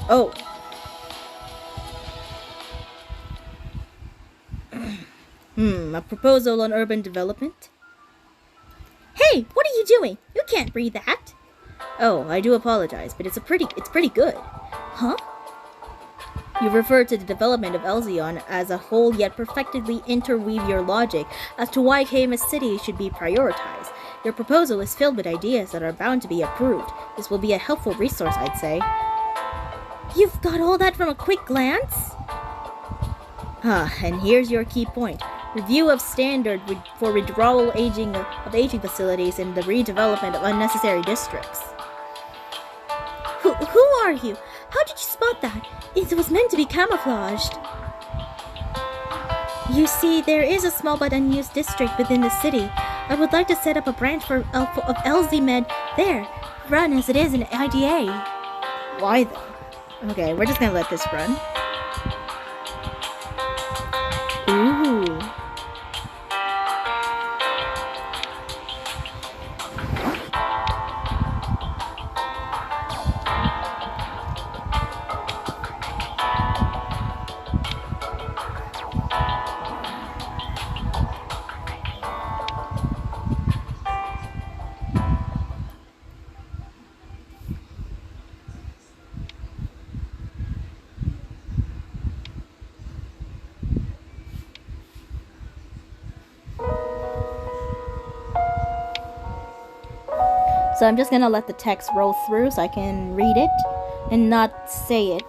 Oh. A proposal on urban development? Hey, what are you doing? You can't read that. Oh, I do apologize, but it's pretty good. Huh? You refer to the development of Elzion as a whole, yet perfectly interweave your logic as to why KMS City should be prioritized. Your proposal is filled with ideas that are bound to be approved. This will be a helpful resource, I'd say. You've got all that from a quick glance? And here's your key point. Review of standard for withdrawal of aging facilities and the redevelopment of unnecessary districts. Who are you? How did you spot that? It was meant to be camouflaged. You see, there is a small but unused district within the city. I would like to set up a branch of LZMed there, run as it is an IDA. Why though? Okay, we're just gonna let this run. Ooh. So I'm just gonna let the text roll through so I can read it and not say it.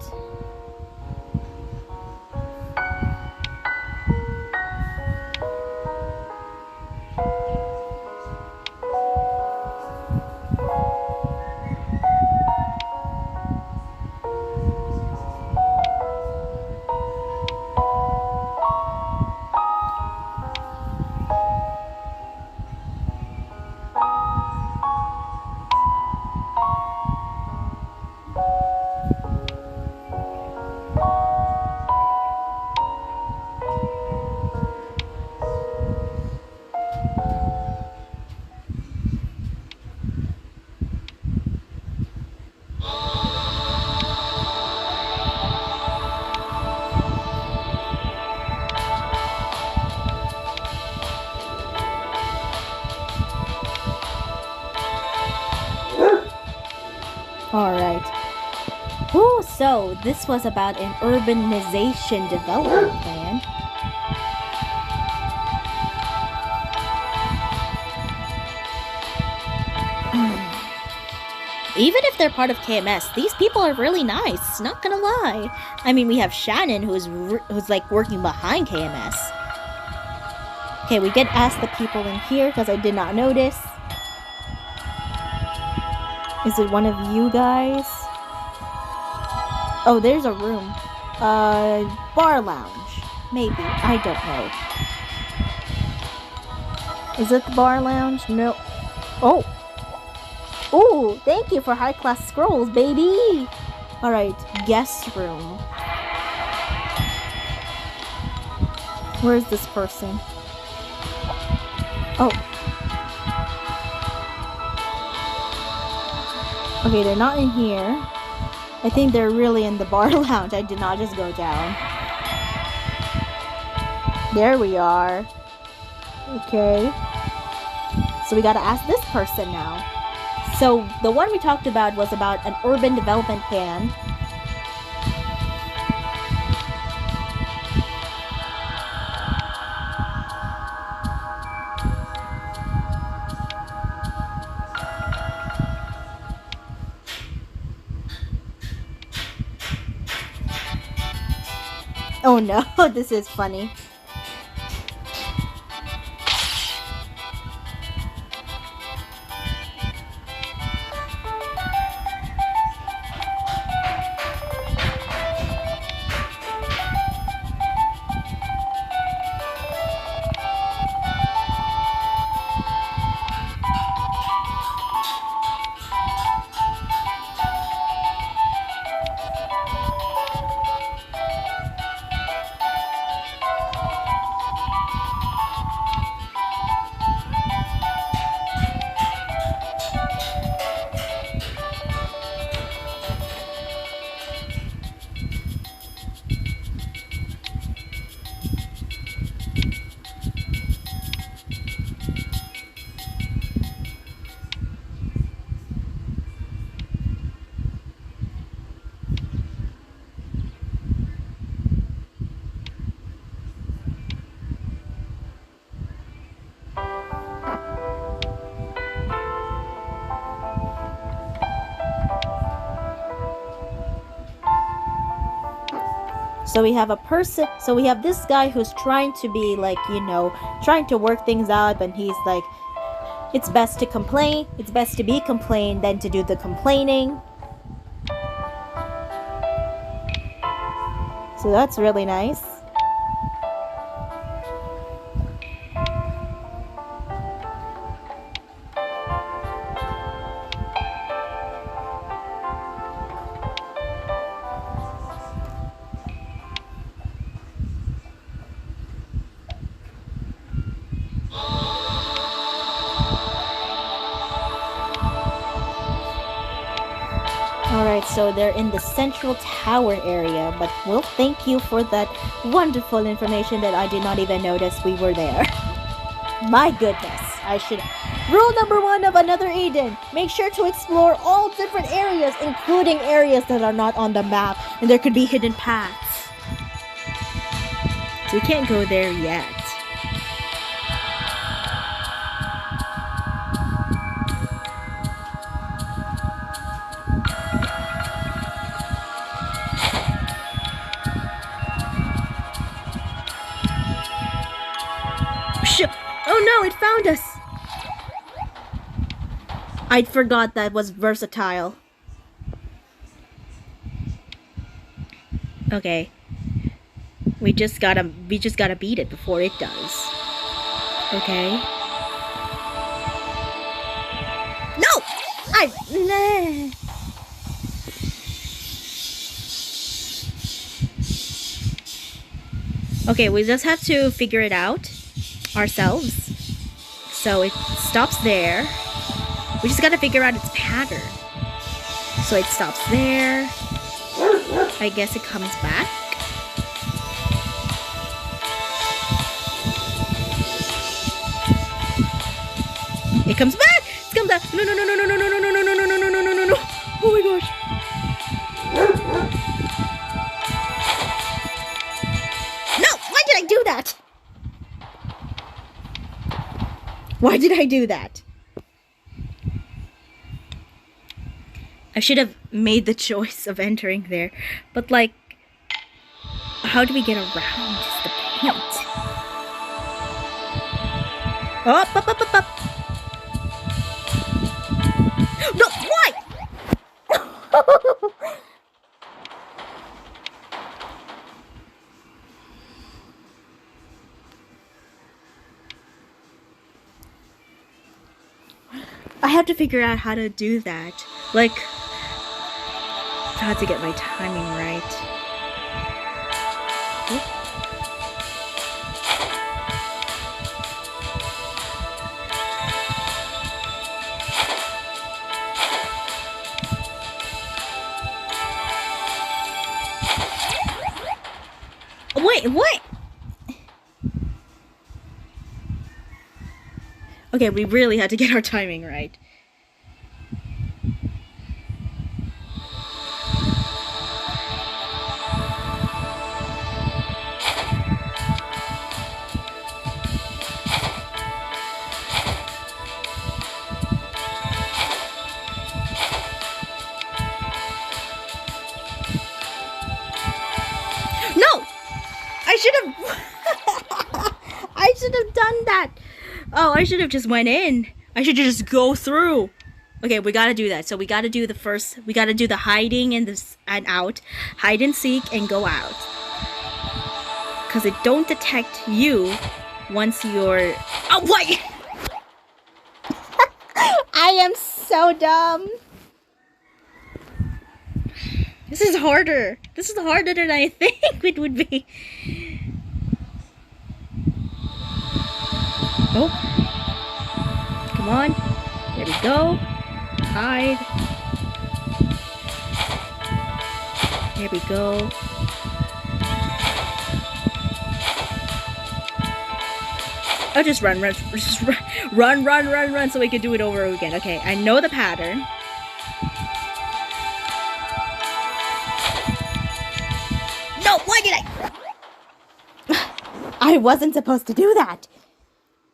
Alright. Ooh, so this was about an urbanization development plan. Even if they're part of KMS, these people are really nice, not gonna lie. I mean, we have Shannon, who's like working behind KMS. Okay, we did ask the people in here, because I did not notice. Is it one of you guys? Oh, there's a room. Bar lounge. Maybe. I don't know. Is it the bar lounge? No. Oh! Ooh, thank you for high-class scrolls, baby! Alright, guest room. Where's this person? Oh. Okay, they're not in here. I think they're really in the bar lounge. I did not just go down. There we are. Okay. So we gotta ask this person now. So the one we talked about was about an urban development plan. Oh no, this is funny. So we have a person, so we have this guy who's trying to be like, you know, trying to work things out, but he's like, it's best to complain, it's best to be complained than to do the complaining. So that's really nice. Alright, so they're in the central tower area, but well, thank you for that wonderful information that I did not even notice we were there. My goodness, I should... Rule number 1 of another Eden, make sure to explore all different areas, including areas that are not on the map, and there could be hidden paths. So we can't go there yet. Oh no, it found us! I forgot that was versatile. Okay. We just gotta beat it before it does. Okay. No! Nah. Okay, we just have to figure it out ourselves. So it stops there. We just gotta figure out its pattern. So it stops there. I guess it comes back. It comes back! It's come back! No, no, no, no, no, no, no, no, no, no, no, no, no, no, no, no, no. Oh my gosh. No! Why did I do that? Why did I do that? I should have made the choice of entering there. But like, how do we get around is the point. Up, up, up, up, up. No, why? I have to figure out how to do that. Like, I have to get my timing right. Oop. Wait, what? Okay, we really had to get our timing right. I should have done that. Oh, I should have just went in. I should just go through. Okay, we gotta do that. So we gotta do the first. We gotta do the hiding and this and out, hide and seek and go out. Cause it don't detect you once you're. Oh what? I am so dumb. This is harder. This is harder than I think it would be. Oh. Come on. There we go. Hide. There we go. Oh, just run, so we can do it over again. Okay, I know the pattern. No, why did I? I wasn't supposed to do that.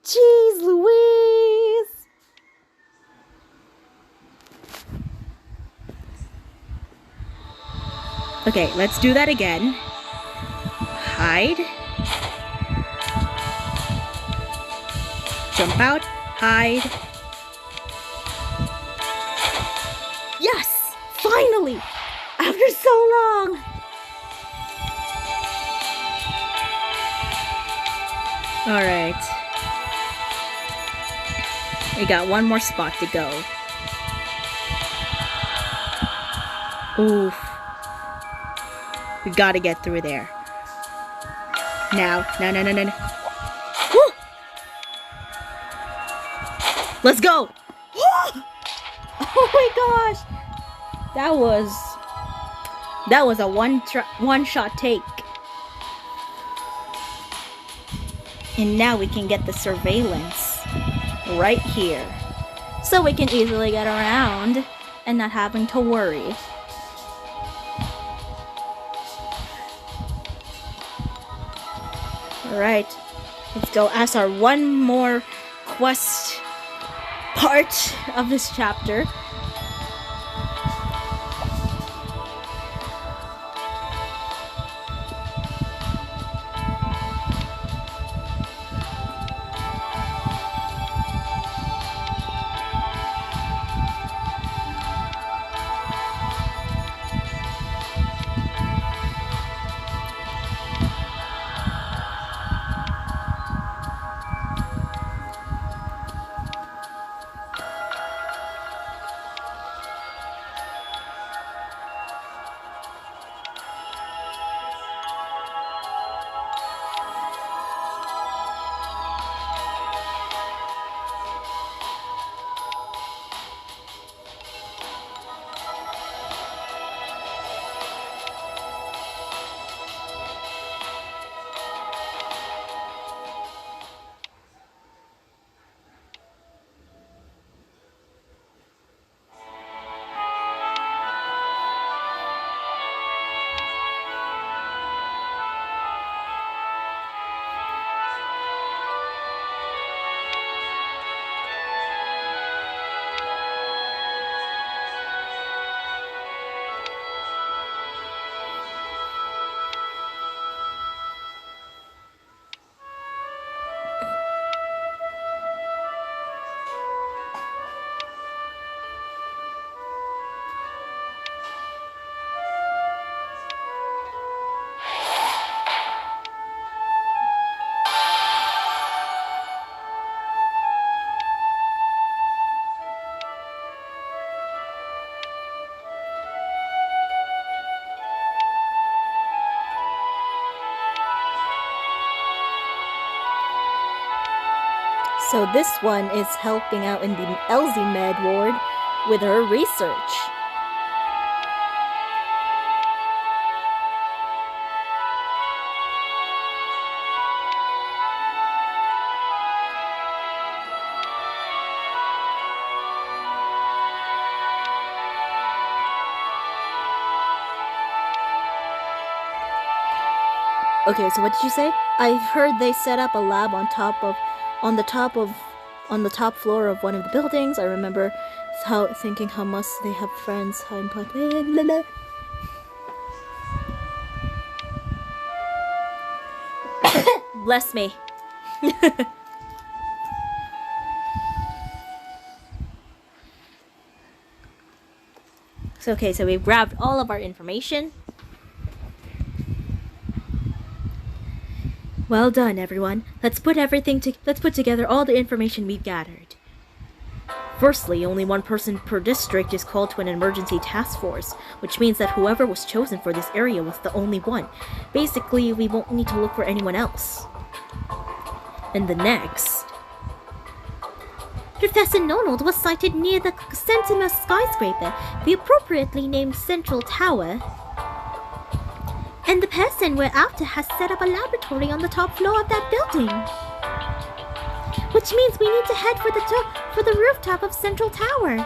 Jeez Louise. Okay, let's do that again. hide. Jump out, hide. Yes! Finally! After so long! Alright. We got one more spot to go. Oof. We gotta get through there. Now. No. Woo! Let's go! Oh my gosh! That was a one-shot take. And now we can get the surveillance right here. So we can easily get around and not having to worry. Alright, let's go ask our one more quest part of this chapter. So this one is helping out in the Elsie Med ward with her research. Okay, so what did you say? I heard they set up a lab on the top floor of one of the buildings. I remember thinking how must they have friends, how important. Bless me. So okay, so we've grabbed all of our information. Well done, everyone. Let's put together all the information we've gathered. Firstly, only one person per district is called to an emergency task force, which means that whoever was chosen for this area was the only one. Basically, we won't need to look for anyone else. And the next... Professor Nonold was sighted near the Sentinel skyscraper, the appropriately named Central Tower. And the person we're after has set up a laboratory on the top floor of that building. Which means we need to head for the rooftop of Central Tower.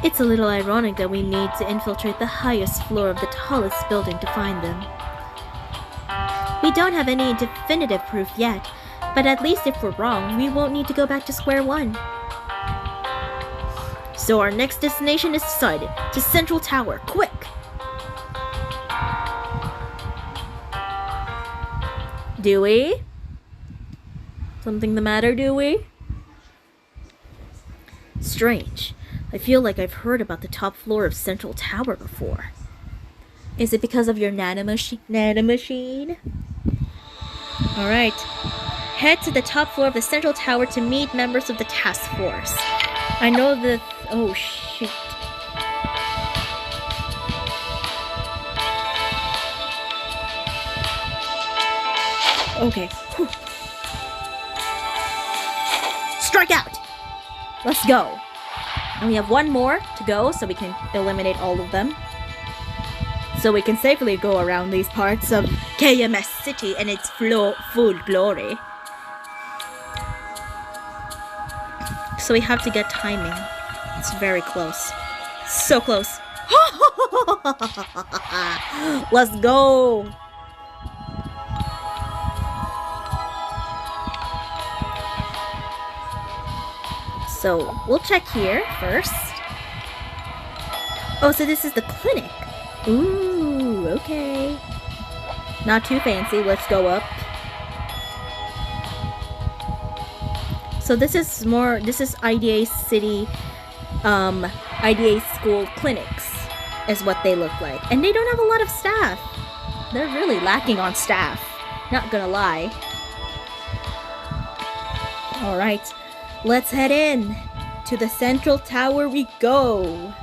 It's a little ironic that we need to infiltrate the highest floor of the tallest building to find them. We don't have any definitive proof yet, but at least if we're wrong, we won't need to go back to square one. So our next destination is decided, to Central Tower, quick! Dewey? Something the matter, Dewey? Strange. I feel like I've heard about the top floor of Central Tower before. Is it because of your nanomachine? Alright. Head to the top floor of the Central Tower to meet members of the task force. I know the... oh, shoot. Okay. Whew. Strike out! Let's go. And we have one more to go, so we can eliminate all of them. So we can safely go around these parts of KMS City in its full glory. So we have to get timing. It's very close. So close. Let's go! So we'll check here first. Oh, so this is the clinic. Ooh, okay. Not too fancy. Let's go up. So this is IDA City, IDA school clinics is what they look like. And they don't have a lot of staff. They're really lacking on staff. Not gonna lie. Alright, let's head in. To the Central Tower we go.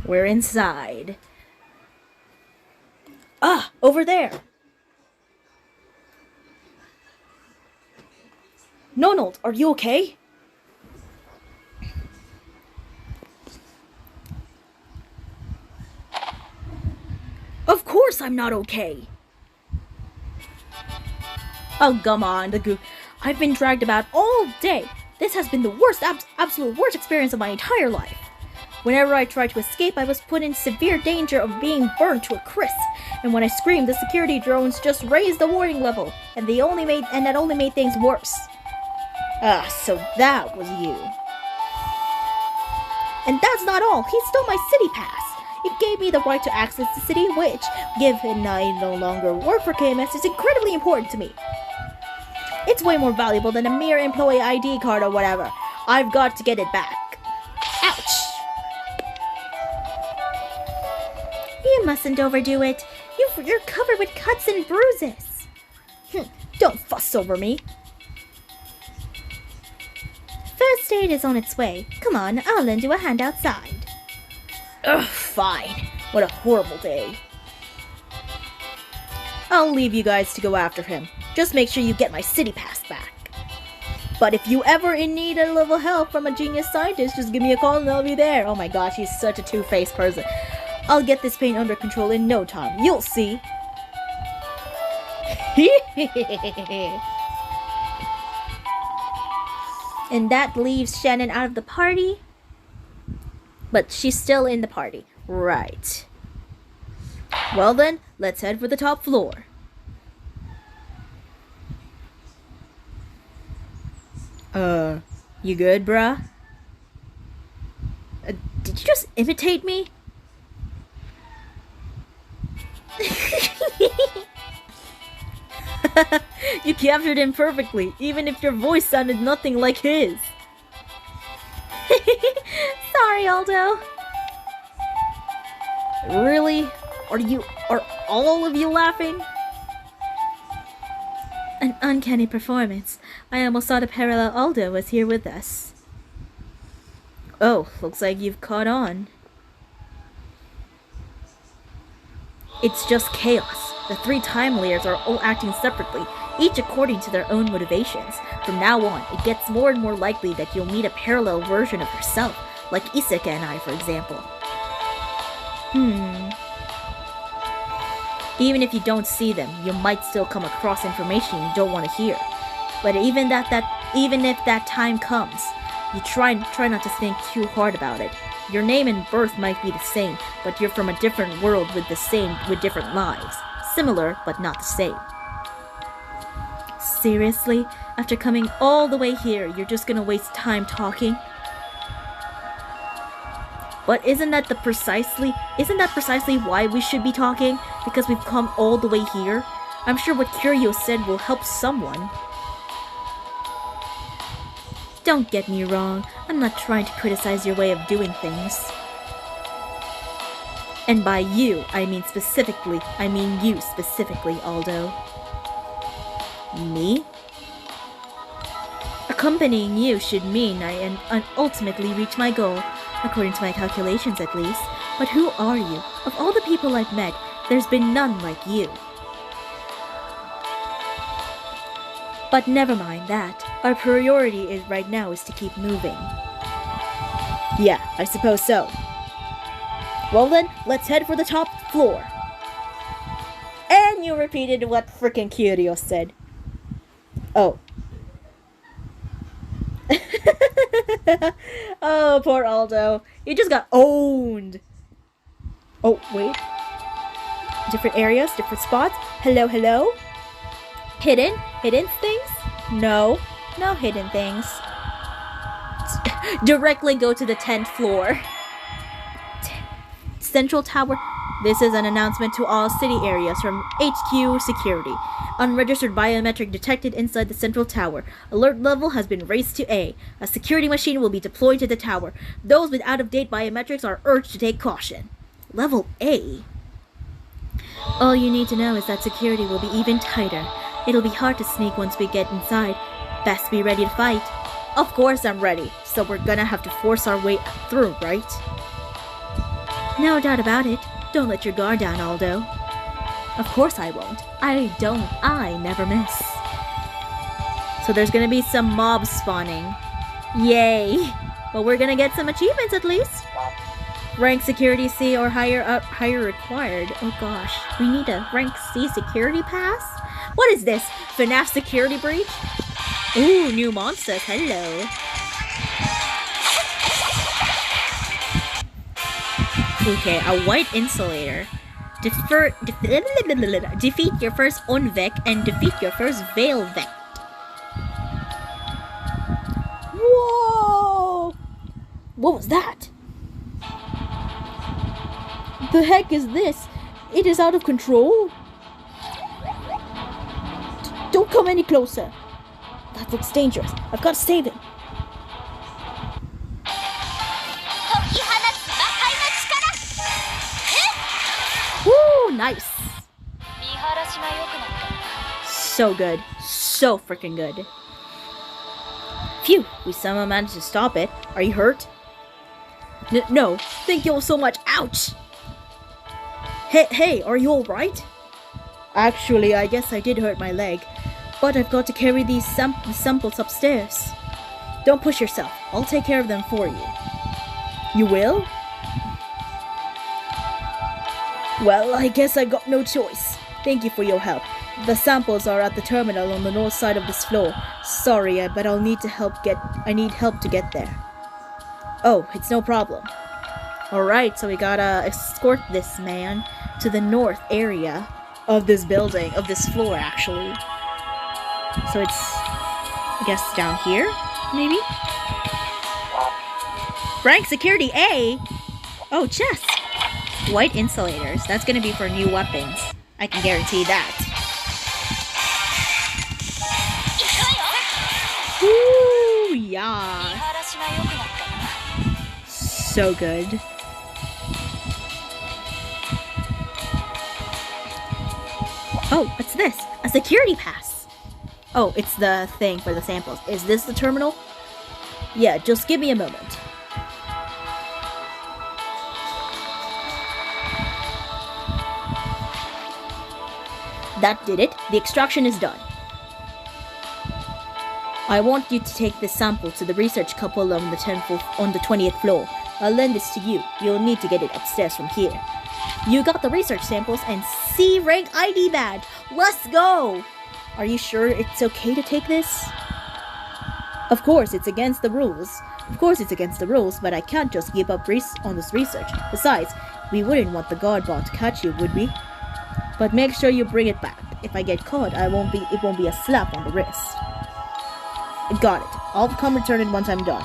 We're inside. Ah, over there. Nonald, are you okay? Of course I'm not okay. Oh, come on, the goo. I've been dragged about all day. This has been the worst, absolute worst experience of my entire life. Whenever I tried to escape, I was put in severe danger of being burned to a crisp. And when I screamed, the security drones just raised the warning level, and that only made things worse. Ah, so that was you. And that's not all. He stole my city pass. It gave me the right to access the city, which, given I no longer work for KMS, is incredibly important to me. It's way more valuable than a mere employee ID card or whatever. I've got to get it back. Ouch! You mustn't overdo it. You're covered with cuts and bruises. Don't fuss over me. First aid is on its way. Come on, I'll lend you a hand outside. Ugh, fine. What a horrible day. I'll leave you guys to go after him. Just make sure you get my city pass back. But if you ever in need of a little help from a genius scientist, just give me a call and I'll be there. Oh my gosh, he's such a two-faced person. I'll get this pain under control in no time. You'll see. And that leaves Shannon out of the party. But she's still in the party. Right. Well then, let's head for the top floor. You good, bruh? Did you just imitate me? You captured him perfectly, even if your voice sounded nothing like his. Sorry, Aldo. Really? Are all of you laughing? An uncanny performance. I almost thought a parallel Aldo was here with us. Oh, looks like you've caught on. It's just chaos. The three time layers are all acting separately, each according to their own motivations. From now on, it gets more and more likely that you'll meet a parallel version of yourself, like Iseka and I, for example. Even if you don't see them, you might still come across information you don't want to hear. But even if that time comes, you try not to think too hard about it. Your name and birth might be the same, but you're from a different world with different lives. Similar, but not the same. Seriously? After coming all the way here, you're just gonna waste time talking? But isn't that precisely why we should be talking? Because we've come all the way here? I'm sure what Curio said will help someone. Don't get me wrong, I'm not trying to criticize your way of doing things. And by you, I mean you specifically, Aldo. Me? Accompanying you should mean I ultimately reach my goal, according to my calculations at least. But who are you? Of all the people I've met, there's been none like you. But never mind that. Our priority right now is to keep moving. Yeah, I suppose so. Well then, let's head for the top floor. And you repeated what frickin' Curio said. Oh. Oh, poor Aldo. He just got owned. Oh, wait. Different areas, different spots. Hello, hello. Hidden things? No hidden things. Directly go to the 10th floor. Central Tower. This is an announcement to all city areas from HQ Security. Unregistered biometric detected inside the Central Tower. Alert level has been raised to A. A security machine will be deployed to the tower. Those with out-of-date biometrics are urged to take caution. Level A? All you need to know is that security will be even tighter. It'll be hard to sneak once we get inside. Best be ready to fight. Of course I'm ready. So we're gonna have to force our way through, right? No doubt about it. Don't let your guard down, Aldo. Of course I won't. I never miss. So there's gonna be some mobs spawning. Yay! Well, we're gonna get some achievements at least. Rank security C or higher required. Oh gosh, we need a rank C security pass? What is this? FNAF security breach? Ooh, new monsters, hello. Okay, a white insulator. Defeat your first Unvec and defeat your first Veilvec. Whoa! What was that? The heck is this? It is out of control. Don't come any closer. That looks dangerous. I've got to save him. Woo, nice. So good. So freaking good. Phew, we somehow managed to stop it. Are you hurt? No. Thank you all so much. Ouch! Hey, are you alright? Actually, I guess I did hurt my leg. But I've got to carry these samples upstairs. Don't push yourself. I'll take care of them for you. You will? Well, I guess I got no choice. Thank you for your help. The samples are at the terminal on the north side of this floor. Sorry, but I need help to get there. Oh, it's no problem. Alright, so we gotta escort this man to the north area of this building, of this floor actually. So it's, I guess, down here, maybe? Rank security A? Oh, chest! White insulators, that's gonna be for new weapons. I can guarantee that. Ooh, yeah. So good. Oh, what's this? A security pass. Oh, it's the thing for the samples. Is this the terminal? Yeah, just give me a moment. That did it. The extraction is done. I want you to take this sample to the research couple on the 20th floor. I'll lend this to you. You'll need to get it upstairs from here. You got the research samples and C rank ID badge. Let's go! Are you sure it's okay to take this? Of course, it's against the rules. But I can't just give up on this research. Besides, we wouldn't want the guard bot to catch you, would we? But make sure you bring it back. If I get caught, it won't be a slap on the wrist. Got it. I'll come return it once I'm done.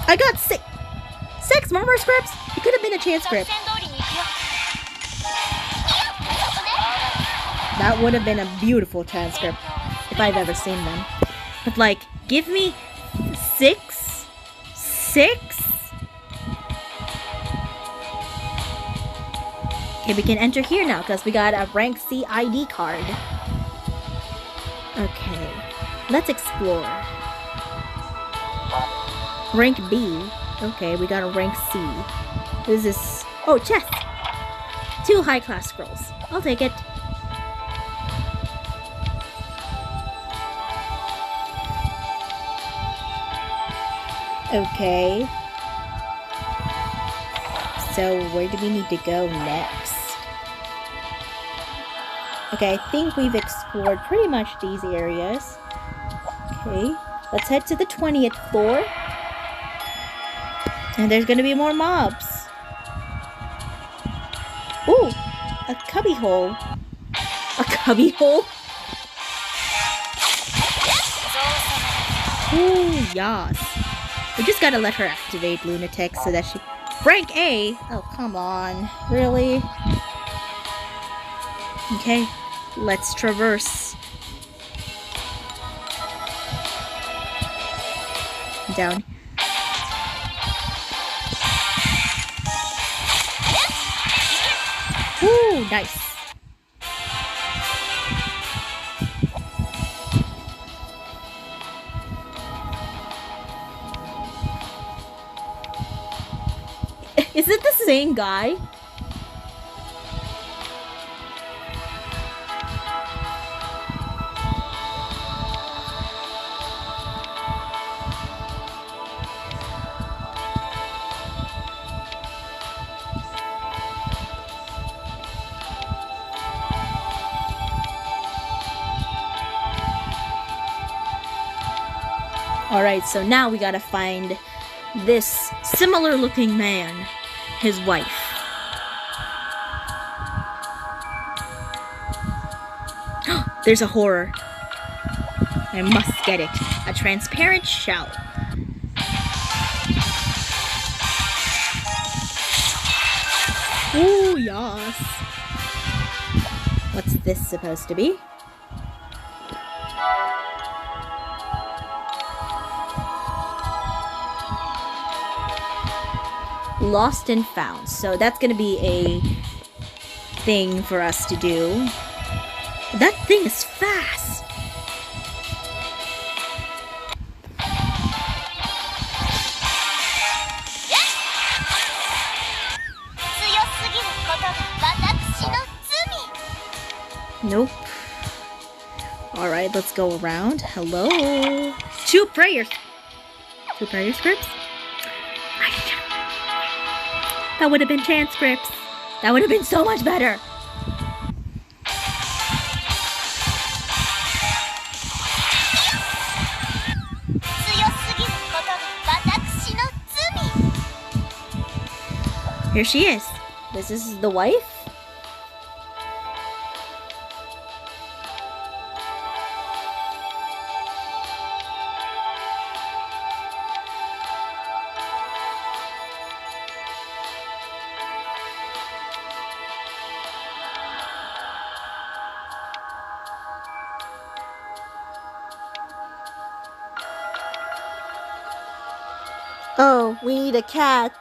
I got 6 murmur scripts? It could have been a chance script. That would have been a beautiful chance script if I've ever seen them. But like, give me 6? 6? Okay, we can enter here now because we got a rank C ID card. Okay, let's explore. Rank B. Okay, we got a rank C. This is... Oh, chest! 2 high-class scrolls. I'll take it. Okay. So, where do we need to go next? Okay, I think we've explored pretty much these areas. Okay, let's head to the 20th floor. And there's gonna be more mobs. Ooh, a cubby hole. A cubby hole? Ooh, yas. We just gotta let her activate Lunatic so that she... Rank A? Oh, come on. Really? Okay, let's traverse. Down. Ooh, nice. Is it the same guy? Alright, so now we gotta find this similar looking man, his wife. There's a horror. I must get it. A transparent shell. Ooh, yas. What's this supposed to be? Lost and found. So that's gonna be a thing for us to do. That thing is fast. Nope. Alright, let's go around. Hello. 2 prayers. 2 prayer scripts? That would have been chance scripts. That would have been so much better. Here she is. This is the wife? Oh, we need a cat.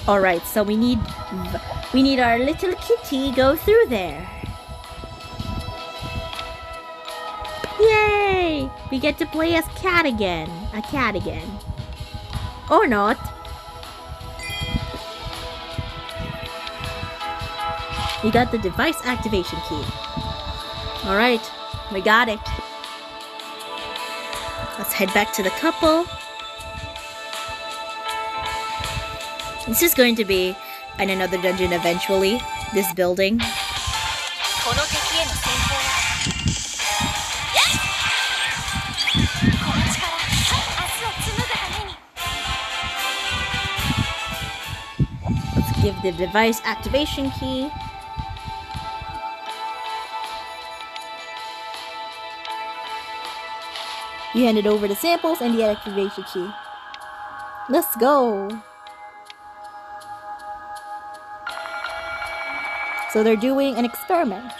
Alright, so we need our little kitty go through there. Yay! We get to play as cat again. A cat again. Or not. We got the device activation key. Alright, we got it. Let's head back to the couple. This is going to be in another dungeon eventually, this building. Let's give the device activation key. You handed over the samples and the activation key. Let's go. So they're doing an experiment.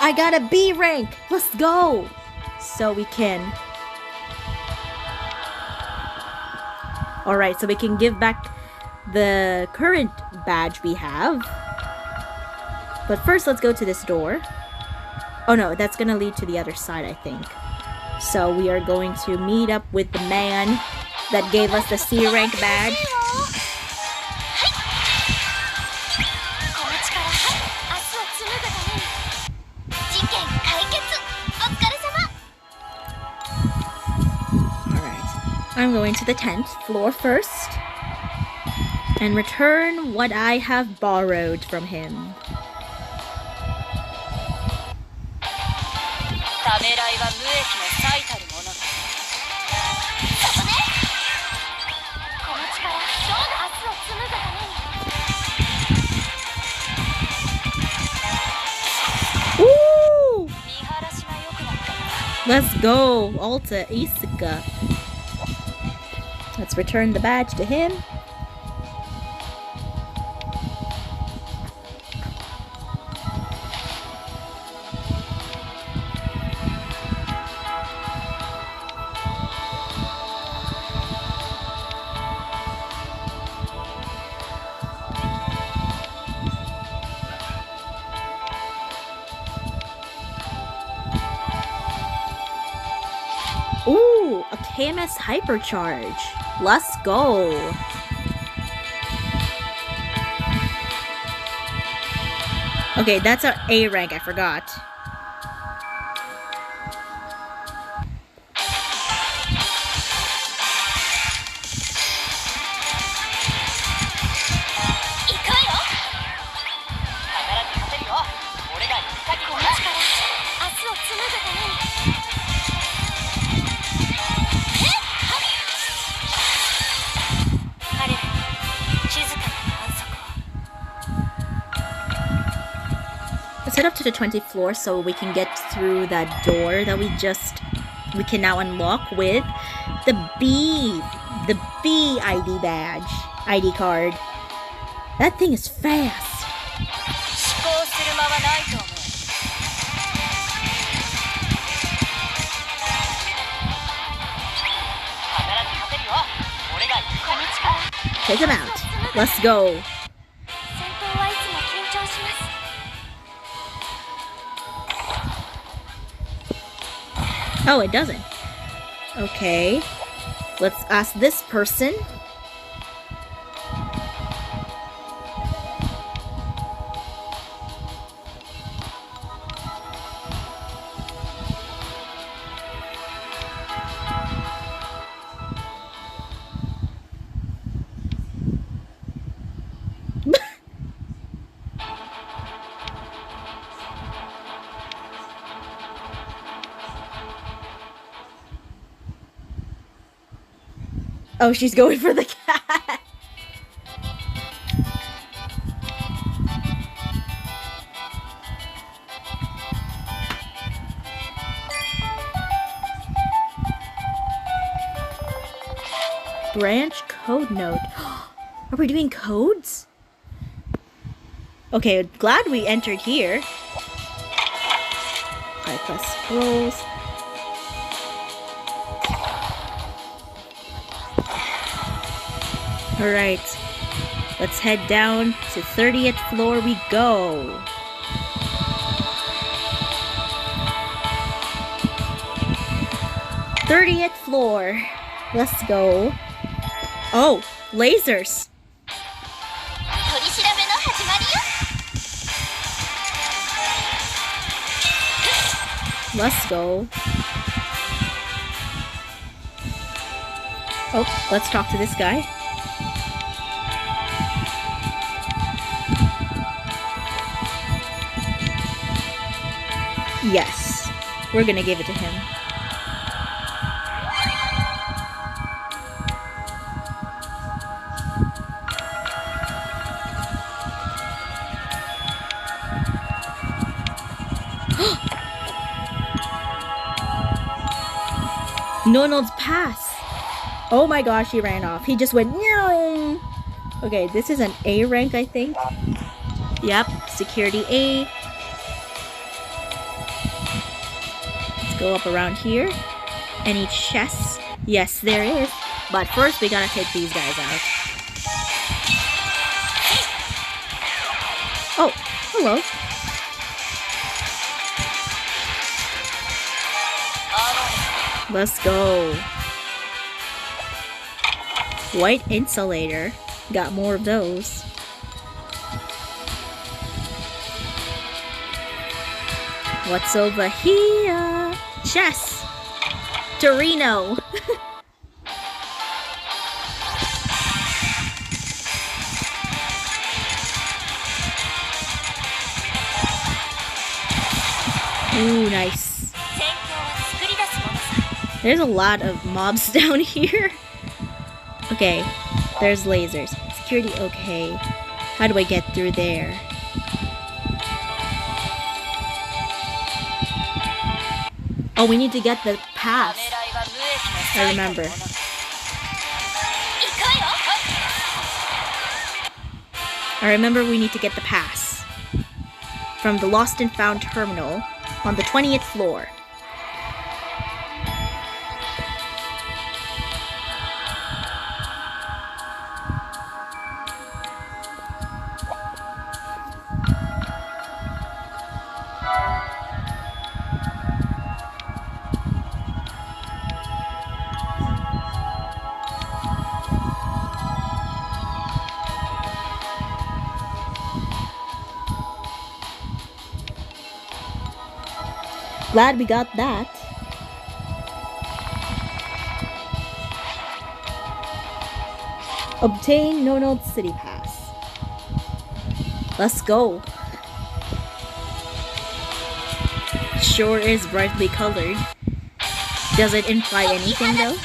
I got a B rank. Let's go. So we can. Alright, so we can give back the current badge we have. But first, let's go to this door. Oh no, that's gonna lead to the other side, I think. So we are going to meet up with the man that gave us the C rank badge. I'm going to the 10th floor first and return what I have borrowed from him. Ooh! Let's go, Alter Isuka. Let's return the badge to him. Ooh, a KMS Hypercharge. Let's go. Okay, that's our A rank, I forgot. Let's head up to the 20th floor so we can get through that door that we can now unlock with the B ID badge, ID card. That thing is fast. Take him out. Let's go. Oh, it doesn't. Okay. Let's ask this person. Oh, she's going for the cat. Branch code node. Are we doing codes? Okay, glad we entered here. 5+ scrolls. Alright. Let's head down to 30th floor we go. '30th floor. Let's go. Oh, lasers. Let's go. Oh, let's talk to this guy. Yes, we're gonna give it to him. Nonald's pass. Oh my gosh, he ran off. He just went meow. Okay, this is an A rank, I think. Yep, security A. Let's go up around here. Any chests? Yes, there is. But first, we gotta take these guys out. Oh, hello. Let's go. White insulator. Got more of those. What's over here? Chess. Torino. Ooh, nice. There's a lot of mobs down here. Okay, there's lasers. Security, okay. How do I get through there? Oh, we need to get the pass. I remember. I remember we need to get the pass from the Lost and Found terminal on the 20th floor. Glad we got that. Obtain Nonald City Pass. Let's go. Sure is brightly colored. Does it imply anything though?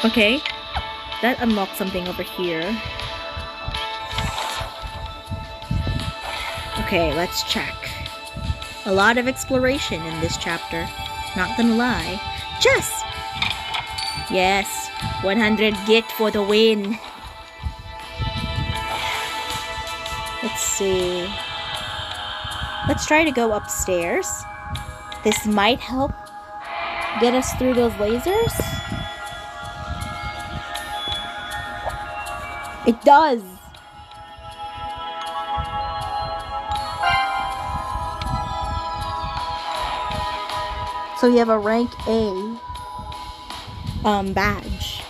Okay, that unlocks something over here. Okay, let's check. A lot of exploration in this chapter. Not gonna lie. Chess! Yes, 100 git for the win. Let's see. Let's try to go upstairs. This might help get us through those lasers. It does! So you have a rank A badge.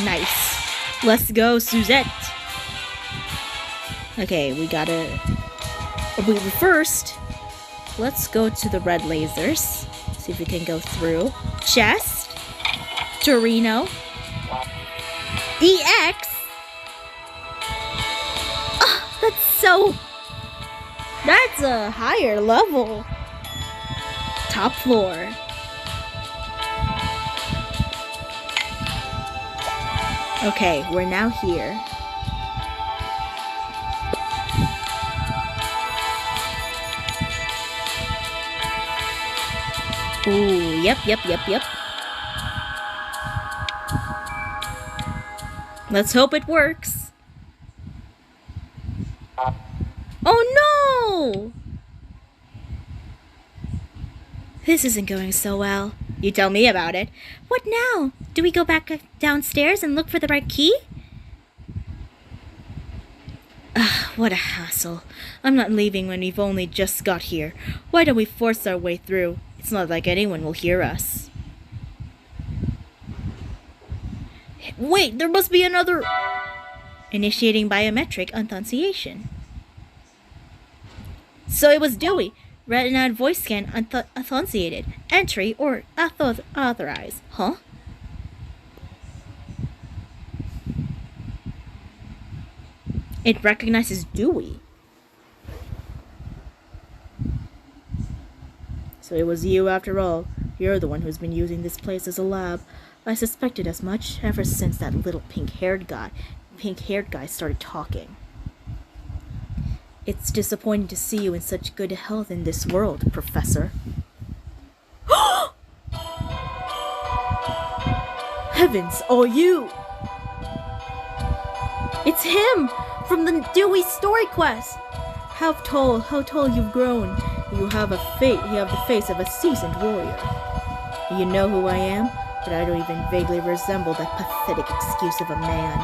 Nice. Let's go, Suzette. Okay, we gotta... First, let's go to the red lasers. See if we can go through. Chest. Torino. EX. Oh, that's a higher level. Top floor. Okay, we're now here. Ooh, yep. Let's hope it works. Oh no! This isn't going so well. You tell me about it. What now? Do we go back downstairs and look for the right key? What a hassle. I'm not leaving when we've only just got here. Why don't we force our way through? It's not like anyone will hear us. Wait, there must be another... Initiating biometric authentication. So it was Dewey. Retina voice scan authenticated. Entry or authorized. Huh? It recognizes Dewey. So it was you after all. You're the one who's been using this place as a lab. I suspected as much ever since that little pink-haired guy started talking. It's disappointing to see you in such good health in this world, Professor. Heavens, are you? It's him! From the Dewey story quest! How tall you've grown. You have the face of a seasoned warrior. You know who I am, but I don't even vaguely resemble that pathetic excuse of a man.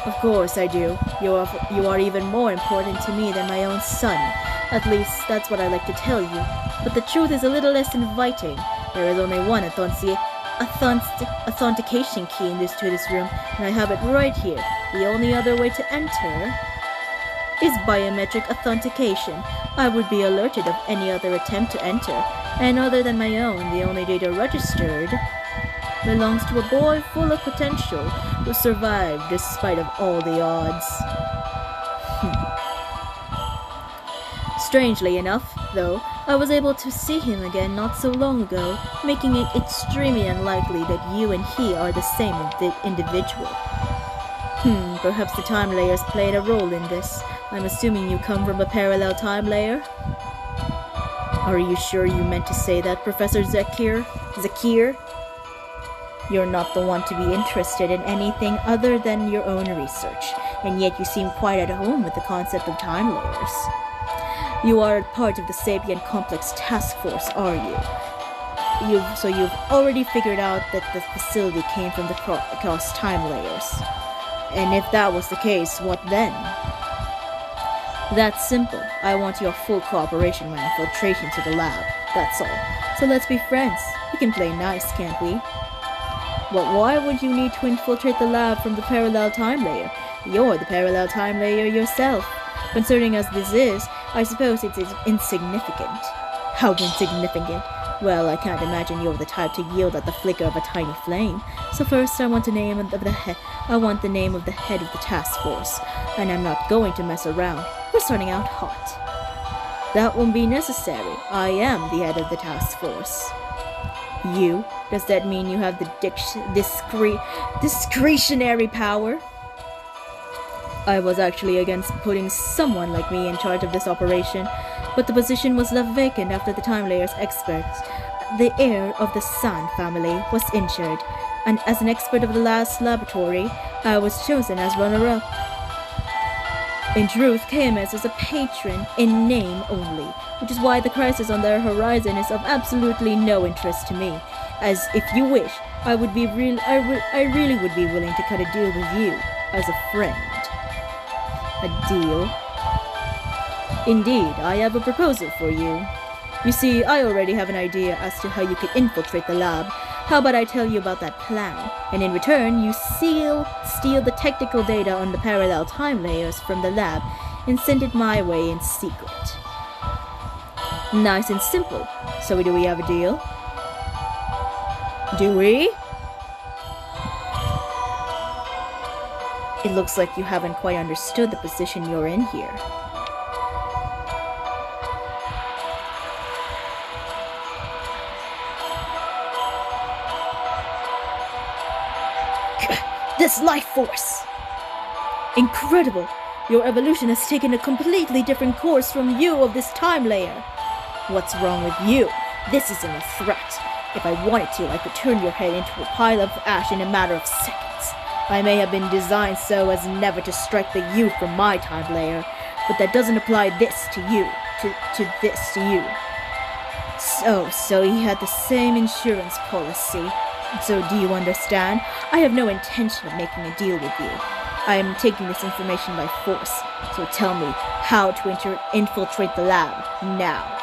Of course I do. You are even more important to me than my own son. At least, that's what I like to tell you. But the truth is a little less inviting. There is only one authentication key to this room, and I have it right here. The only other way to enter is biometric authentication. I would be alerted of any other attempt to enter, and other than my own, the only data registered belongs to a boy full of potential who survived despite of all the odds. Strangely enough, though, I was able to see him again not so long ago, making it extremely unlikely that you and he are the same individual. Perhaps the time layers played a role in this. I'm assuming you come from a parallel time layer? Are you sure you meant to say that, Professor Zakir? You're not the one to be interested in anything other than your own research, and yet you seem quite at home with the concept of time layers. You are part of the Sapient Complex Task Force, are you? You've already figured out that the facility came from the cross time layers. And if that was the case, what then? That's simple. I want your full cooperation when infiltration to the lab. That's all. So let's be friends. We can play nice, can't we? But why would you need to infiltrate the lab from the parallel time layer? You're the parallel time layer yourself. Concerning as this is, I suppose it is insignificant. How insignificant? Well, I can't imagine you're the type to yield at the flicker of a tiny flame. So first I want the name of the head of the task force. And I'm not going to mess around. We're starting out hot. That won't be necessary. I am the head of the task force. You? Does that mean you have the discretionary power? I was actually against putting someone like me in charge of this operation, but the position was left vacant after the Time Layer's experts, the heir of the San family, was injured, and as an expert of the last laboratory, I was chosen as runner-up. In truth, KMS is a patron in name only, which is why the crisis on their horizon is of absolutely no interest to me. As if you wish, I really would be willing to cut a deal with you as a friend. A deal? Indeed, I have a proposal for you. You see, I already have an idea as to how you could infiltrate the lab. How about I tell you about that plan, and in return you steal the technical data on the parallel time layers from the lab and send it my way in secret. Nice and simple. So do we have a deal? Do we? It looks like you haven't quite understood the position you're in here. this life force. Incredible! Your evolution has taken a completely different course from you of this time layer. What's wrong with you? This isn't a threat. If I wanted to, I could turn your head into a pile of ash in a matter of seconds. I may have been designed so as never to strike the you from my time layer, but that doesn't apply this to you, to this to you. So he had the same insurance policy. So do you understand? I have no intention of making a deal with you. I am taking this information by force, so tell me how to infiltrate the lab, now.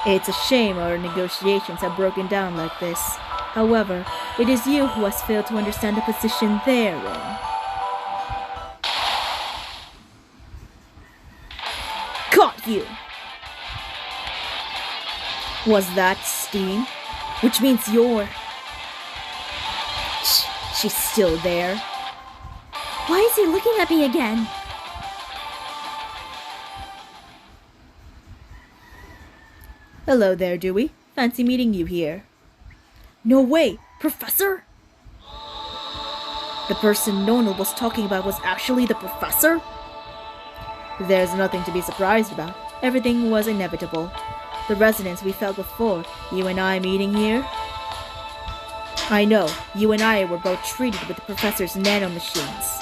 It's a shame our negotiations have broken down like this. However, it is you who has failed to understand the position they're in. Caught you! Was that steam? Which means you're... She's still there. Why is he looking at me again? Hello there, Dewey. Fancy meeting you here. No way! Professor? The person Nonal was talking about was actually the professor? There's nothing to be surprised about. Everything was inevitable. The resonance we felt before, you and I meeting here. I know, you and I were both treated with the professor's nanomachines.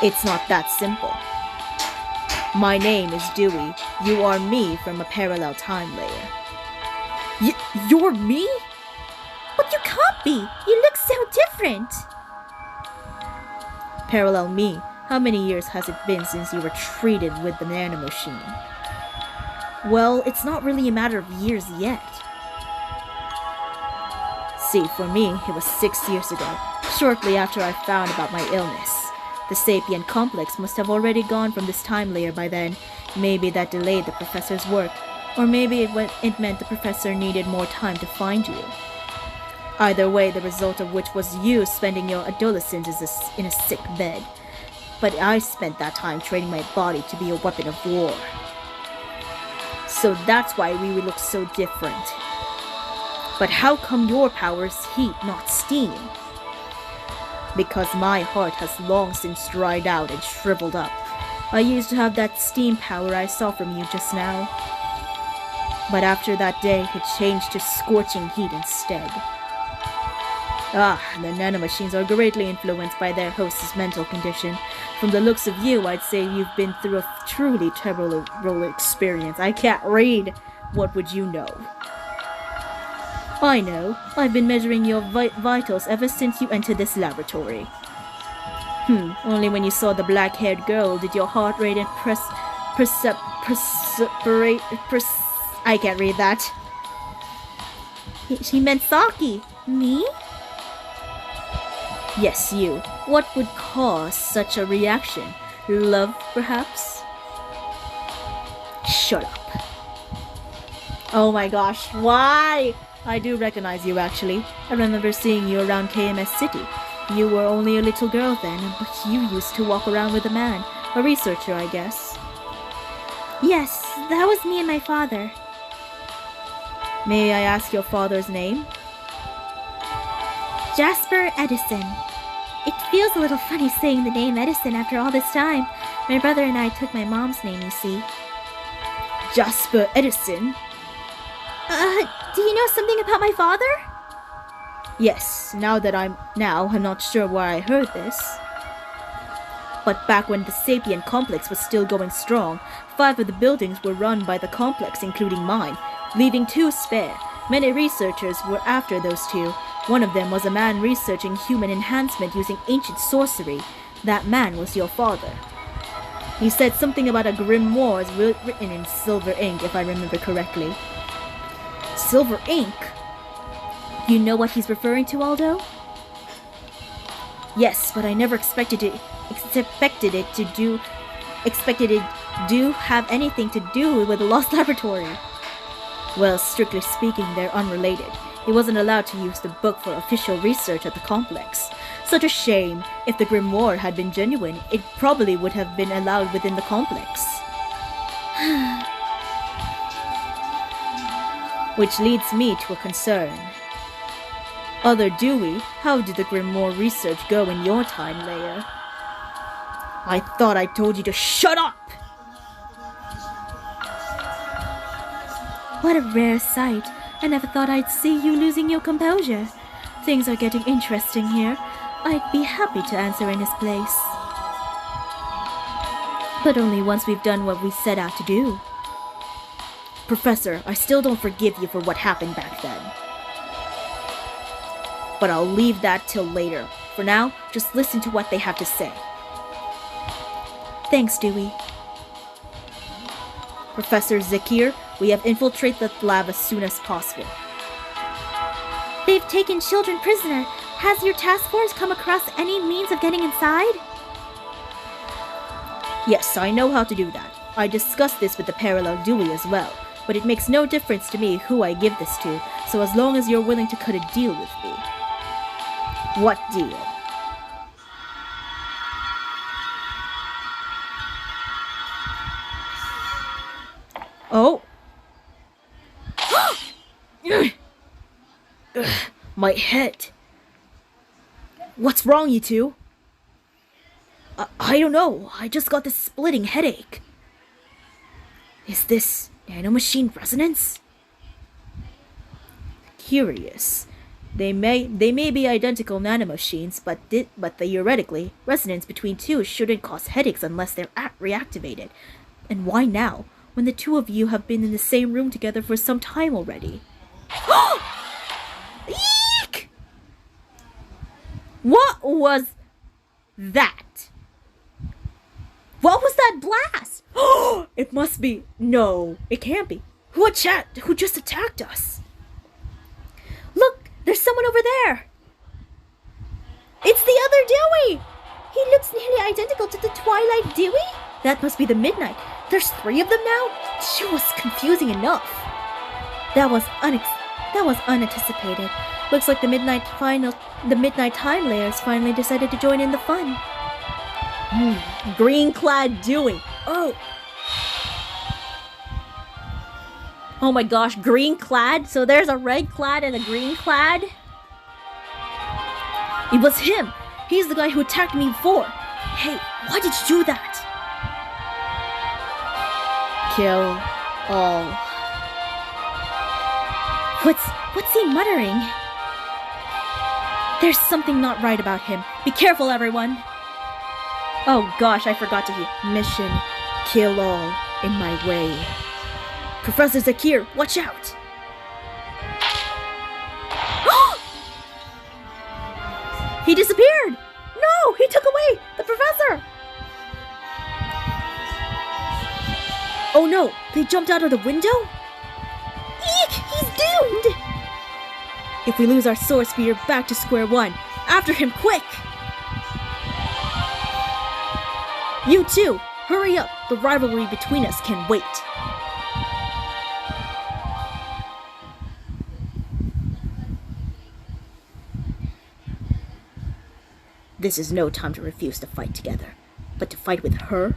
It's not that simple. My name is Dewey. You are me from a parallel time layer. You're me? But you can't be! You look so different! Parallel me? How many years has it been since you were treated with the nanomachine? Well, it's not really a matter of years yet. See, for me, it was 6 years ago, shortly after I found about my illness. The sapient complex must have already gone from this time layer by then. Maybe that delayed the professor's work, or maybe it meant the professor needed more time to find you. Either way, the result of which was you spending your adolescence in a sick bed. But I spent that time training my body to be a weapon of war. So that's why we would look so different. But how come your power is heat, not steam? Because my heart has long since dried out and shriveled up. I used to have that steam power I saw from you just now. But after that day, it changed to scorching heat instead. The nanomachines are greatly influenced by their host's mental condition. From the looks of you, I'd say you've been through a truly terrible experience. I can't read. What would you know? I know. I've been measuring your vitals ever since you entered this laboratory. Only when you saw the black-haired girl did your heart rate and I can't read that. She meant Saki. Me? Yes, you. What would cause such a reaction? Love, perhaps? Shut up. Oh my gosh, why? I do recognize you, actually. I remember seeing you around KMS City. You were only a little girl then, but you used to walk around with a man. A researcher, I guess. Yes, that was me and my father. May I ask your father's name? Jasper Edison. It feels a little funny saying the name Edison after all this time. My brother and I took my mom's name, you see. Jasper Edison? Do you know something about my father? Yes, I'm not sure where I heard this. But back when the sapient complex was still going strong, 5 of the buildings were run by the complex, including mine, leaving 2 spare. Many researchers were after those 2. One of them was a man researching human enhancement using ancient sorcery. That man was your father. He said something about a grimoire written in silver ink, if I remember correctly. Silver ink? You know what he's referring to, Aldo? Yes, but I never expected it to have anything to do with the Lost Laboratory. Well, strictly speaking, they're unrelated. He wasn't allowed to use the book for official research at the complex. Such a shame. If the grimoire had been genuine, it probably would have been allowed within the complex. Which leads me to a concern. Alter Dewey, how did the Grimoire research go in your time, Leia? I thought I told you to shut up! What a rare sight. I never thought I'd see you losing your composure. Things are getting interesting here. I'd be happy to answer in his place. But only once we've done what we set out to do. Professor, I still don't forgive you for what happened back then. But I'll leave that till later. For now, just listen to what they have to say. Thanks, Dewey. Professor Zakir, we have infiltrated the lab as soon as possible. They've taken children prisoner. Has your task force come across any means of getting inside? Yes, I know how to do that. I discussed this with the parallel Dewey as well, but it makes no difference to me who I give this to, so as long as you're willing to cut a deal with me. What deal? Oh! My head. What's wrong, you two? I don't know. I just got this splitting headache. Is this nanomachine resonance? Curious. They may be identical nanomachines, but theoretically, resonance between two shouldn't cause headaches unless they're reactivated. And why now, when the two of you have been in the same room together for some time already? Eek! What was that? What was that blast? It must be. No, it can't be. Who just attacked us? Look, there's someone over there. It's the other Dewey. He looks nearly identical to the Twilight Dewey. That must be the Midnight. There's 3 of them now? She was confusing enough. That was unanticipated. Looks like the Midnight Time Layers finally decided to join in the fun. Green Clad Dewey. Oh my gosh, green clad? So there's a red clad and a green clad? It was him. He's the guy who attacked me before. Hey, why did you do that? Kill all. What's he muttering? There's something not right about him. Be careful, everyone. Oh gosh, I forgot to hear. Mission, kill all in my way. Professor Zakir, watch out! He disappeared! No, he took away the professor! Oh no, they jumped out of the window? Eek, he's doomed! If we lose our source, we are back to square one. After him, quick! You two, hurry up. The rivalry between us can wait. This is no time to refuse to fight together, but to fight with her?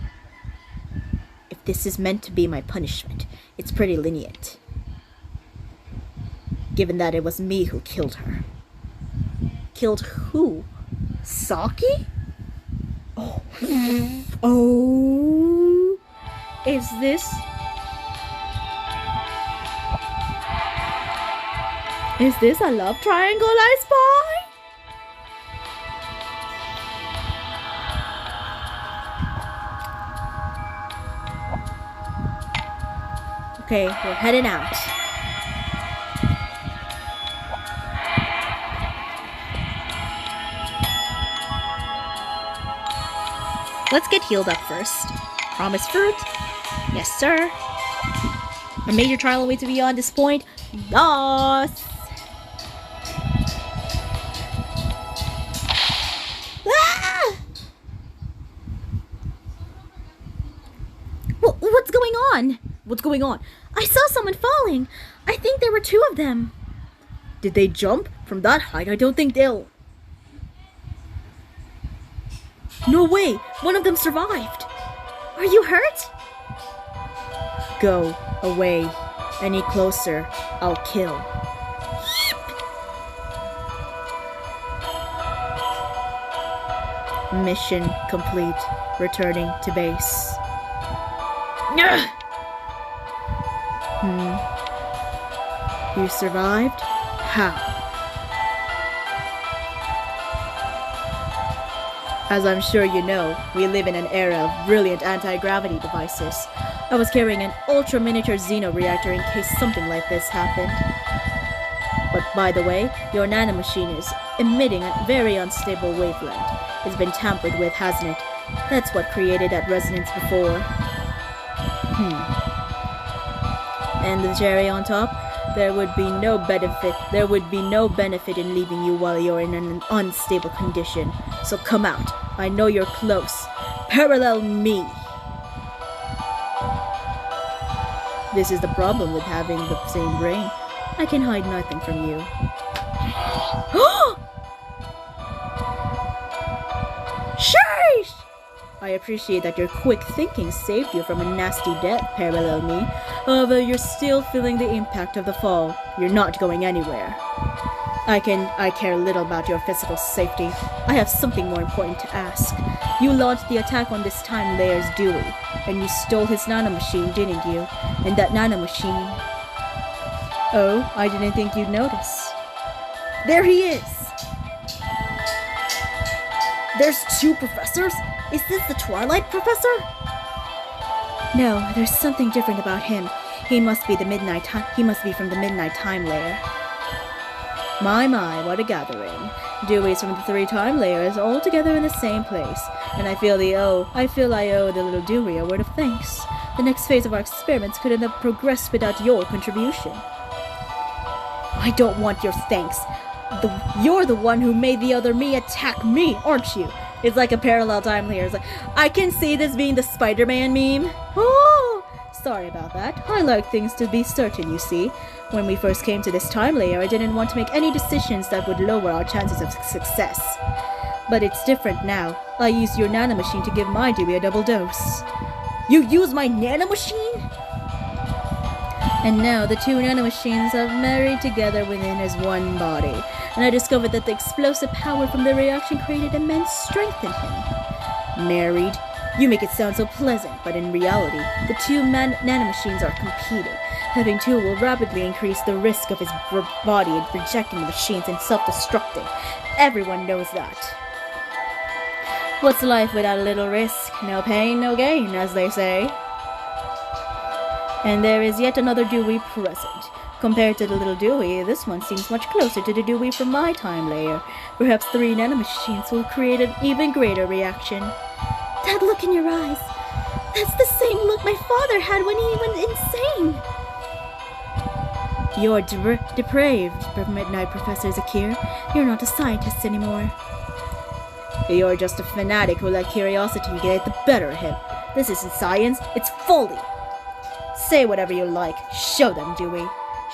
If this is meant to be my punishment, it's pretty lenient. Given that it was me who killed her. Killed who? Saki? Oh. Oh. Is this a love triangle, I spy? Okay, we're heading out. Let's get healed up first. Promise fruit? Yes, sir. A major trial awaits me on this point. Yes! Ah! What's going on? What's going on? I saw someone falling. I think there were 2 of them. Did they jump? From that height, I don't think they'll... No way! One of them survived! Are you hurt? Go away. Any closer, I'll kill. Mission complete. Returning to base. You survived? How? As I'm sure you know, we live in an era of brilliant anti-gravity devices. I was carrying an ultra-miniature xeno-reactor in case something like this happened. But by the way, your nanomachine is emitting a very unstable wavelength. It's been tampered with, hasn't it? That's what created that resonance before. And the cherry on top? There would be no benefit in leaving you while you're in an unstable condition. So come out. I know you're close. Parallel me. This is the problem with having the same brain. I can hide nothing from you. Sheesh! I appreciate that your quick thinking saved you from a nasty death, Parallel Me. However, you're still feeling the impact of the fall. You're not going anywhere. I care little about your physical safety. I have something more important to ask. You launched the attack on this time layer's Dewey, and you stole his nanomachine, didn't you? And that nanomachine... Oh, I didn't think you'd notice. There he is! There's two professors? Is this the Twilight Professor? No, there's something different about him. He must be from the Midnight Time Layer. My, what a gathering. Dewey's from the 3 time layers, all together in the same place. And I feel I owe the little Dewey a word of thanks. The next phase of our experiments couldn't have progressed without your contribution. I don't want your thanks. You're the one who made the other me attack me, aren't you? It's like a parallel time layer. It's like, I can see this being the Spider-Man meme. Oh, sorry about that. I like things to be certain, you see. When we first came to this time layer, I didn't want to make any decisions that would lower our chances of success. But it's different now. I used your nanomachine to give my Dewey a double dose. You used my nanomachine? And now the 2 nanomachines have married together within his one body. And I discovered that the explosive power from the reaction created immense strength in him. Married? You make it sound so pleasant, but in reality, the 2 nanomachines are competing. Having 2 will rapidly increase the risk of his body in rejecting the machines and self-destructing. Everyone knows that. What's life without a little risk? No pain, no gain, as they say. And there is yet another Dewey present. Compared to the little Dewey, this one seems much closer to the Dewey from my time layer. Perhaps 3 nanomachines will create an even greater reaction. That look in your eyes. That's the same look my father had when he went insane. You're depraved, Midnight Professor Zakir. You're not a scientist anymore. You're just a fanatic who let curiosity get the better of him. This isn't science, it's folly. Say whatever you like. Show them, Dewey.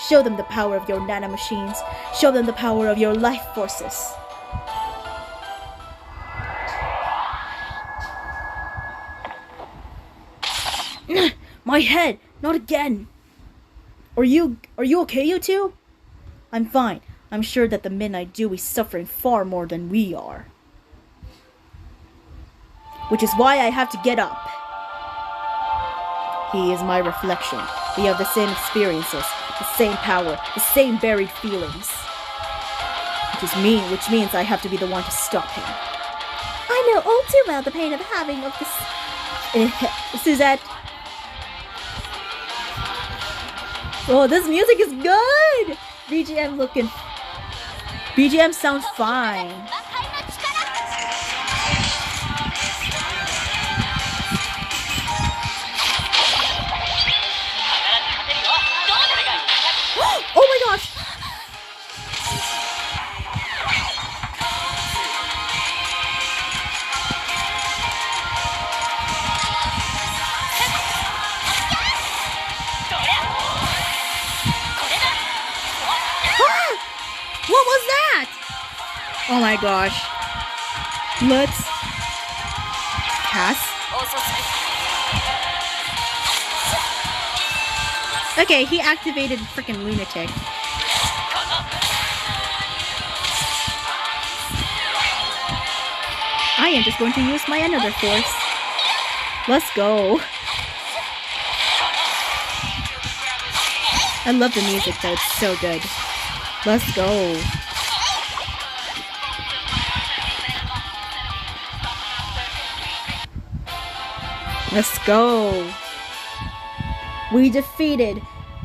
Show them the power of your nanomachines. Show them the power of your life forces. My head! Not again! Are you okay, you two? I'm fine. I'm sure that the Midnight Dewey's suffering far more than we are. Which is why I have to get up. He is my reflection. We have the same experiences, the same power, the same buried feelings. Which means I have to be the one to stop him. I know all too well the pain of having of this... Suzette. Oh, this music is good! BGM sounds fine. Oh my gosh! What was that? Oh my gosh. Let's cast. Okay, he activated freaking lunatic. I am just going to use my another force. Let's go. I love the music though, it's so good. Let's go. Let's go. We defeated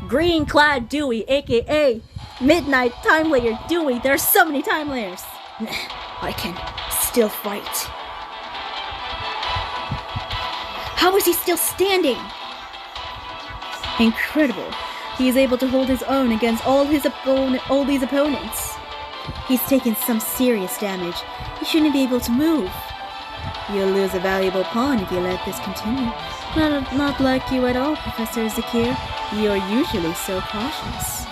Green Clad Dewey, aka Midnight Time Layer Dewey. There are so many time layers. I can still fight. How is he still standing? Incredible. He is able to hold his own against all these opponents. He's taken some serious damage. He shouldn't be able to move. You'll lose a valuable pawn if you let this continue. Not like you at all, Professor Zakir. You're usually so cautious.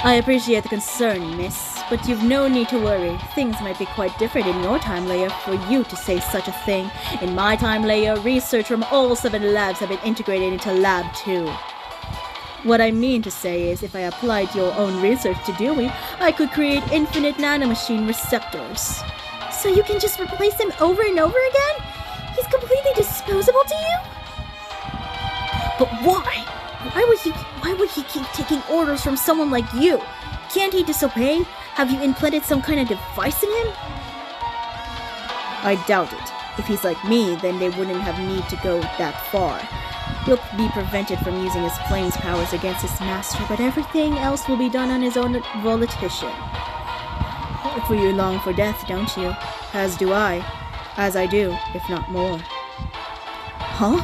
I appreciate the concern, miss, but you've no need to worry. Things might be quite different in your time layer for you to say such a thing. In my time layer, research from all 7 labs have been integrated into Lab 2. What I mean to say is, if I applied your own research to Dewey, I could create infinite nanomachine receptors. So you can just replace him over and over again? He's completely disposable to you? But why? Why would he keep taking orders from someone like you? Can't he disobey? Have you implanted some kind of device in him? I doubt it. If he's like me, then they wouldn't have need to go that far. He'll be prevented from using his flame's powers against his master, but everything else will be done on his own volition. For you long for death, don't you? As do I. As I do, if not more. Huh?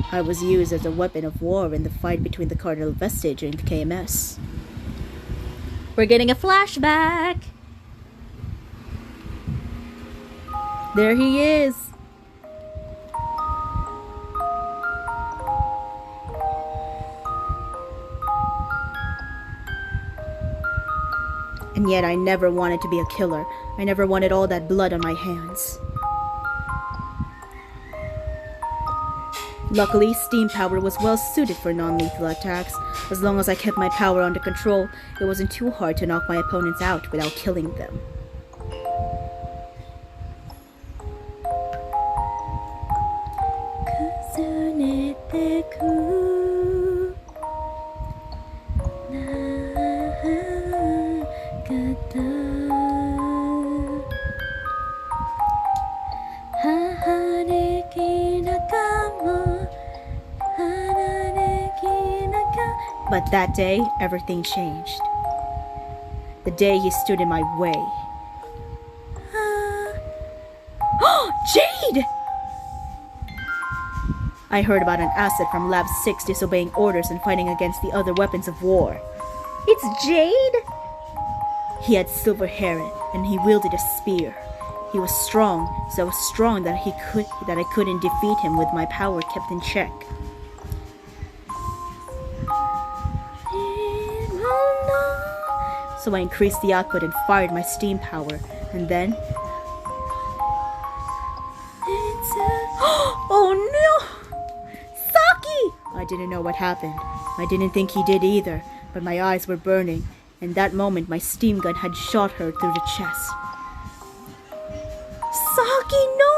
I was used as a weapon of war in the fight between the Cardinal Vestige and KMS. We're getting a flashback! There he is! And yet I never wanted to be a killer. I never wanted all that blood on my hands. Luckily, steam power was well suited for non-lethal attacks. As long as I kept my power under control, it wasn't too hard to knock my opponents out without killing them. But that day, everything changed. The day he stood in my way. Jade! I heard about an asset from Lab 6 disobeying orders and fighting against the other weapons of war. It's Jade? He had silver hair and he wielded a spear. He was strong, so strong that I couldn't defeat him with my power kept in check. So I increased the output and fired my steam power, and then... Oh no! Saki! I didn't know what happened. I didn't think he did either, but my eyes were burning, and that moment my steam gun had shot her through the chest. Saki, no!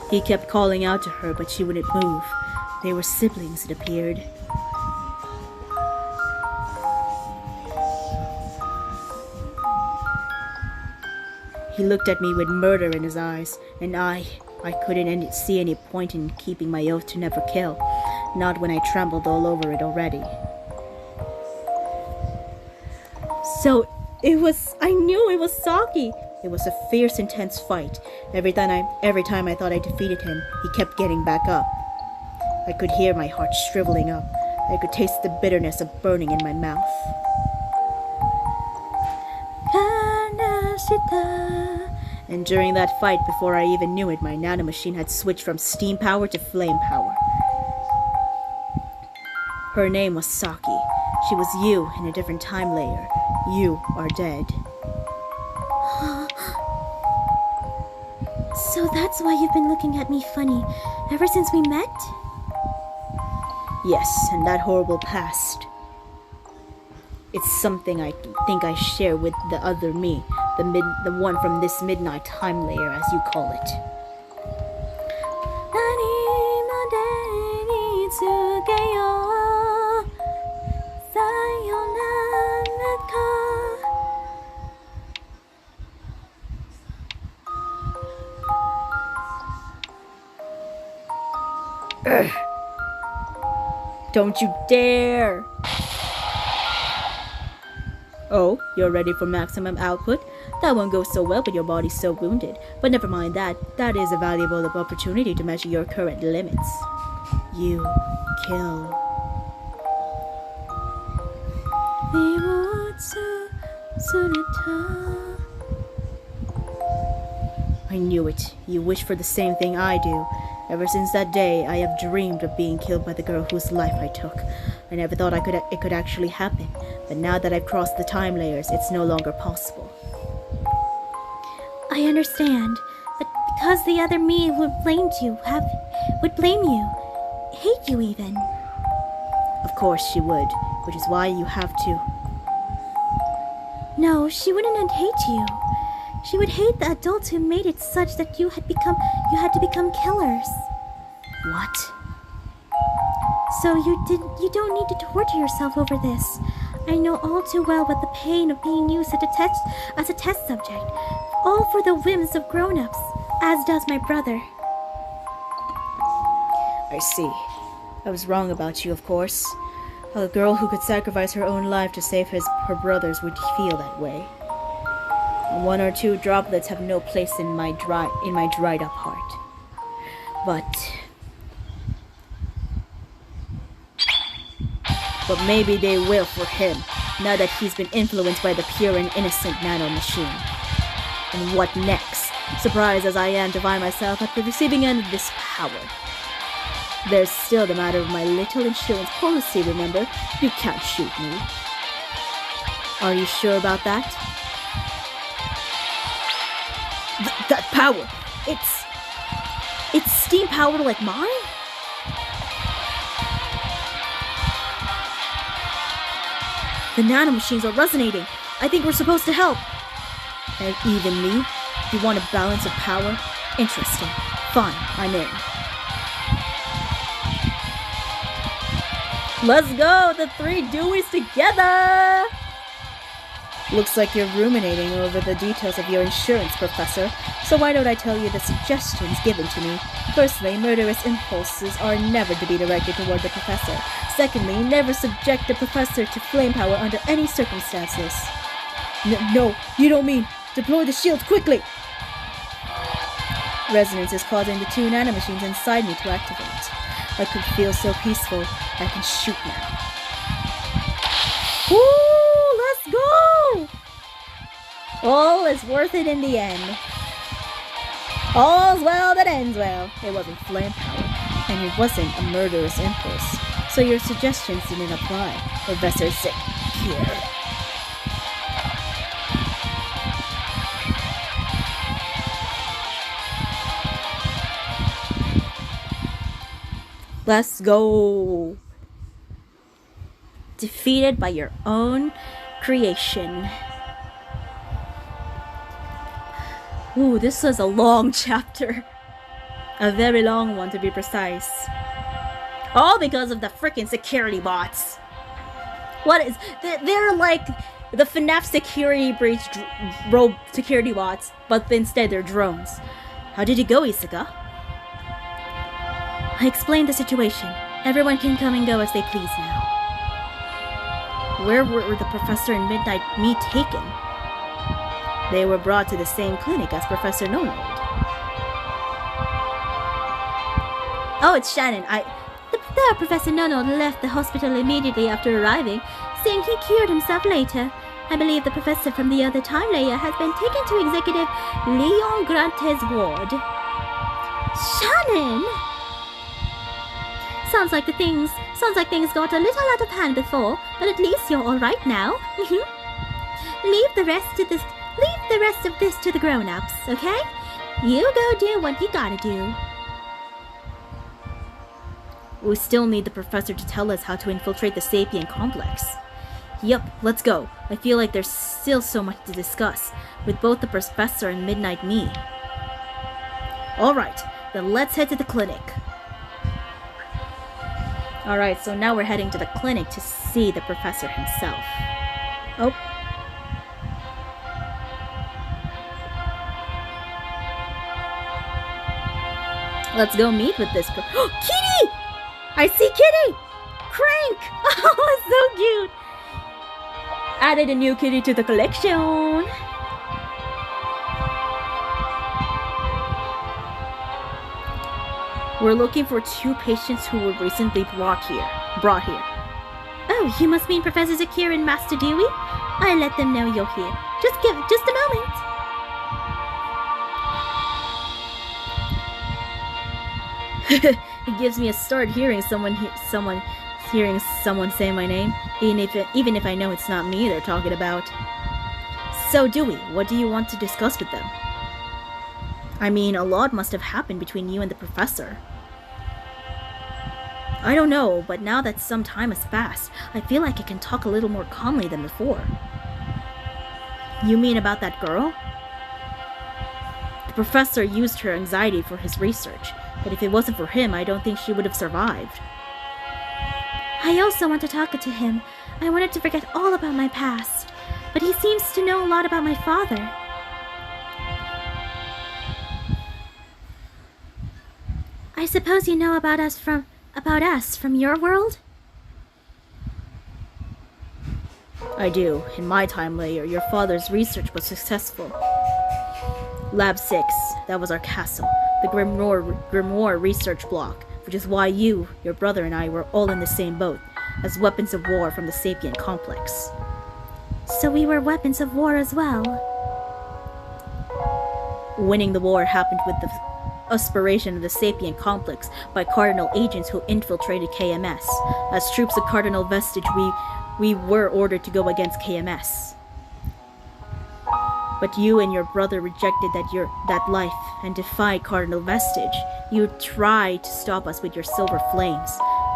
He kept calling out to her, but she wouldn't move. They were siblings, it appeared. He looked at me with murder in his eyes, and I couldn't see any point in keeping my oath to never kill, not when I trembled all over it already. So, I knew it was Saki! It was a fierce, intense fight. Every time I thought I defeated him, he kept getting back up. I could hear my heart shriveling up. I could taste the bitterness of burning in my mouth. And during that fight, before I even knew it, my nanomachine had switched from steam power to flame power. Her name was Saki. She was you in a different time layer. You are dead. So that's why you've been looking at me funny ever since we met? Yes, and that horrible past. It's something I think I share with the other me, the one from this midnight time layer, as you call it. Ugh. Don't you dare! Oh, you're ready for maximum output? That won't go so well with your body so wounded. But never mind that. That is a valuable opportunity to measure your current limits. You kill. I knew it. You wish for the same thing I do. Ever since that day, I have dreamed of being killed by the girl whose life I took. I never thought it could actually happen. But now that I've crossed the time layers, it's no longer possible. I understand, but because the other me would blame you, hate you even. Of course she would, which is why you have to. No, she wouldn't hate you. She would hate the adults who made it such that you had to become killers. What? So you don't need to torture yourself over this. I know all too well what the pain of being used as a test subject, all for the whims of grown-ups, as does my brother. I see. I was wrong about you, of course. A girl who could sacrifice her own life to save her brothers would feel that way. And 1 or 2 droplets have no place in my dried up heart. But maybe they will for him, now that he's been influenced by the pure and innocent nano machine. And what next? Surprised as I am to find myself at the receiving end of this power. There's still the matter of my little insurance policy, remember? You can't shoot me. Are you sure about that? That power! It's steam power like mine? The nanomachines are resonating. I think we're supposed to help. And even me? You want a balance of power? Interesting. Fine, I'm in. Let's go! The 3 Deweys together! Looks like you're ruminating over the details of your insurance, Professor. So why don't I tell you the suggestions given to me? Firstly, murderous impulses are never to be directed toward the Professor. Secondly, never subject the Professor to flame power under any circumstances. No, you don't mean. Deploy the shield quickly! Resonance is causing the 2 nanomachines inside me to activate. I could feel so peaceful, I can shoot now. Woo! Let's go! All is worth it in the end. All's well that ends well. It wasn't flame power, and it wasn't a murderous impulse. So your suggestions didn't apply. Professor Sick here. Let's go. Defeated by your own creation. Ooh, this was a long chapter. A very long one, to be precise. All because of the freaking security bots. What is... They're like the FNAF security breach robe security bots, but instead they're drones. How did it go, Isuka? I explained the situation. Everyone can come and go as they please now. Where were the Professor and Midnight Me taken? They were brought to the same clinic as Professor Nonold. Oh, it's Shannon. The Professor Nonold left the hospital immediately after arriving, saying he cured himself later. I believe the professor from the other time layer has been taken to Executive Leon Grante's ward. Shannon! Sounds like things got a little out of hand before, but at least you're all right now. Leave the rest of this to the grown-ups, okay? You go do what you gotta do. We still need the professor to tell us how to infiltrate the Sapient complex. Yup, let's go. I feel like there's still so much to discuss, with both the professor and Midnight Me. Alright, then let's head to the clinic. Alright, so now we're heading to the clinic to see the professor himself. Oh. Let's go meet with this Oh, Kitty! I see Kitty! Crank! Oh, so cute! Added a new kitty to the collection. We're looking for 2 patients who were recently brought here. Oh, you must mean Professor Zakir and Master Dewey? I'll let them know you're here. Just a moment. It gives me a start hearing someone say my name, even if I know it's not me they're talking about. So Dewey, what do you want to discuss with them? I mean, a lot must have happened between you and the professor. I don't know, but now that some time has passed, I feel like I can talk a little more calmly than before. You mean about that girl? The professor used her anxiety for his research, but if it wasn't for him, I don't think she would have survived. I also want to talk to him. I wanted to forget all about my past, but he seems to know a lot about my father. I suppose you know about us from your world? I do. In my time layer, your father's research was successful. Lab 6, that was our castle. The Grimoire research block, which is why you, your brother, and I were all in the same boat, as weapons of war from the Sapient complex. So we were weapons of war as well. Winning the war happened with the aspiration of the Sapient complex by Cardinal agents who infiltrated KMS. As troops of Cardinal vestige, we were ordered to go against KMS. But you and your brother rejected that life and defied Cardinal vestige. You tried to stop us with your silver flames.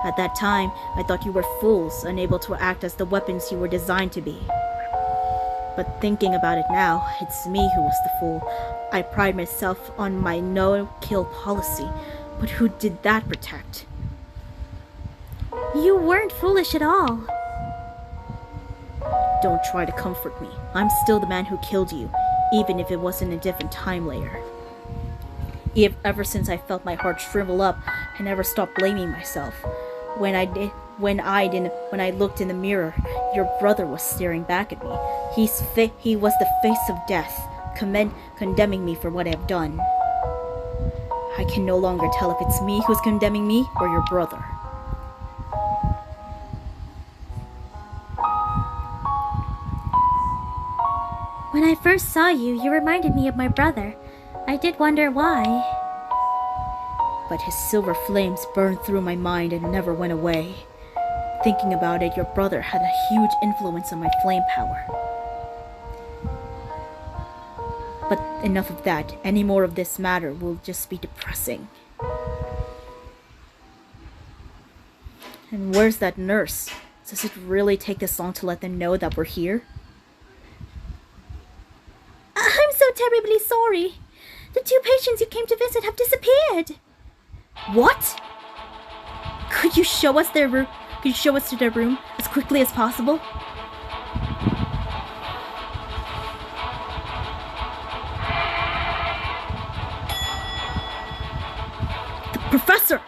At that time, I thought you were fools, unable to act as the weapons you were designed to be. But thinking about it now, it's me who was the fool. I pride myself on my no-kill policy, but who did that protect? You weren't foolish at all. Don't try to comfort me. I'm still the man who killed you, even if it was in a different time layer. Ever since I felt my heart shrivel up, I never stopped blaming myself. When I looked in the mirror, your brother was staring back at me. He was the face of death, condemning me for what I have done. I can no longer tell if it's me who's condemning me or your brother. When I first saw you, you reminded me of my brother. I did wonder why. But his silver flames burned through my mind and never went away. Thinking about it, your brother had a huge influence on my flame power. But enough of that. Any more of this matter will just be depressing. And where's that nurse? Does it really take this long to let them know that we're here? I'm so terribly sorry. The 2 patients you came to visit have disappeared. What? Could you show us their room? Could you show us to their room as quickly as possible? The professor!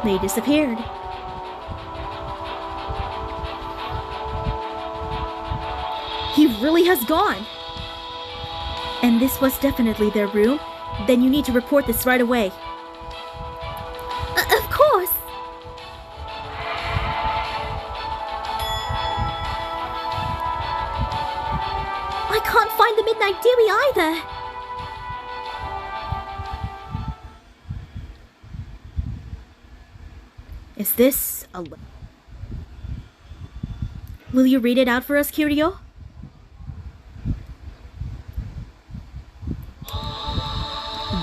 They disappeared. He really has gone! And this was definitely their room? Then you need to report this right away. Of course! I can't find the Midnight Dewey either! Is this a... Will you read it out for us, Kiryu?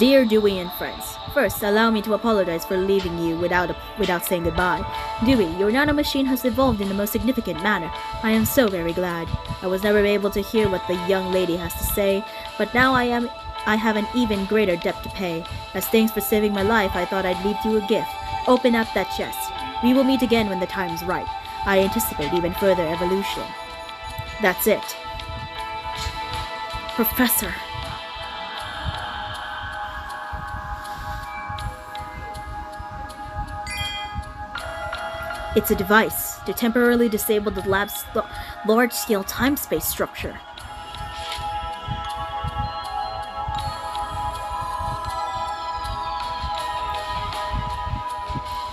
Dear Dewey and friends, first allow me to apologize for leaving you without saying goodbye. Dewey, your nanomachine has evolved in the most significant manner. I am so very glad. I was never able to hear what the young lady has to say, but now I have an even greater debt to pay. As thanks for saving my life, I thought I'd leave you a gift. Open up that chest. We will meet again when the time's right. I anticipate even further evolution. That's it. Professor. It's a device to temporarily disable the lab's large-scale time-space structure.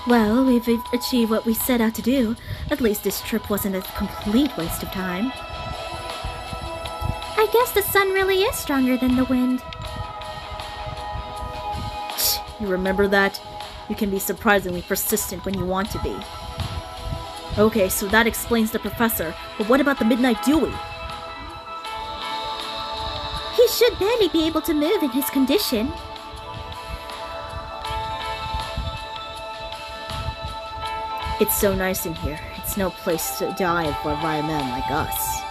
Well, we've achieved what we set out to do. At least this trip wasn't a complete waste of time. I guess the sun really is stronger than the wind. You remember that? You can be surprisingly persistent when you want to be. Okay, so that explains the professor, but what about the Midnight Dewey? He should barely be able to move in his condition. It's so nice in here. It's no place to die for environmen like us.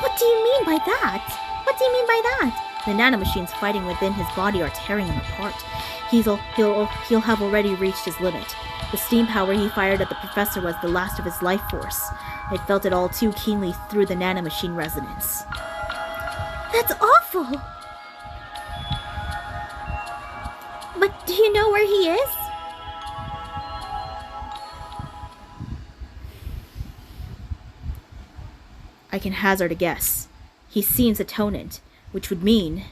What do you mean by that? What do you mean by that? The nanomachines fighting within his body are tearing him apart. He'll have already reached his limit. The steam power he fired at the professor was the last of his life force. I felt it all too keenly through the nanomachine resonance. That's awful! But do you know where he is? I can hazard a guess. He seems attonant, which would mean...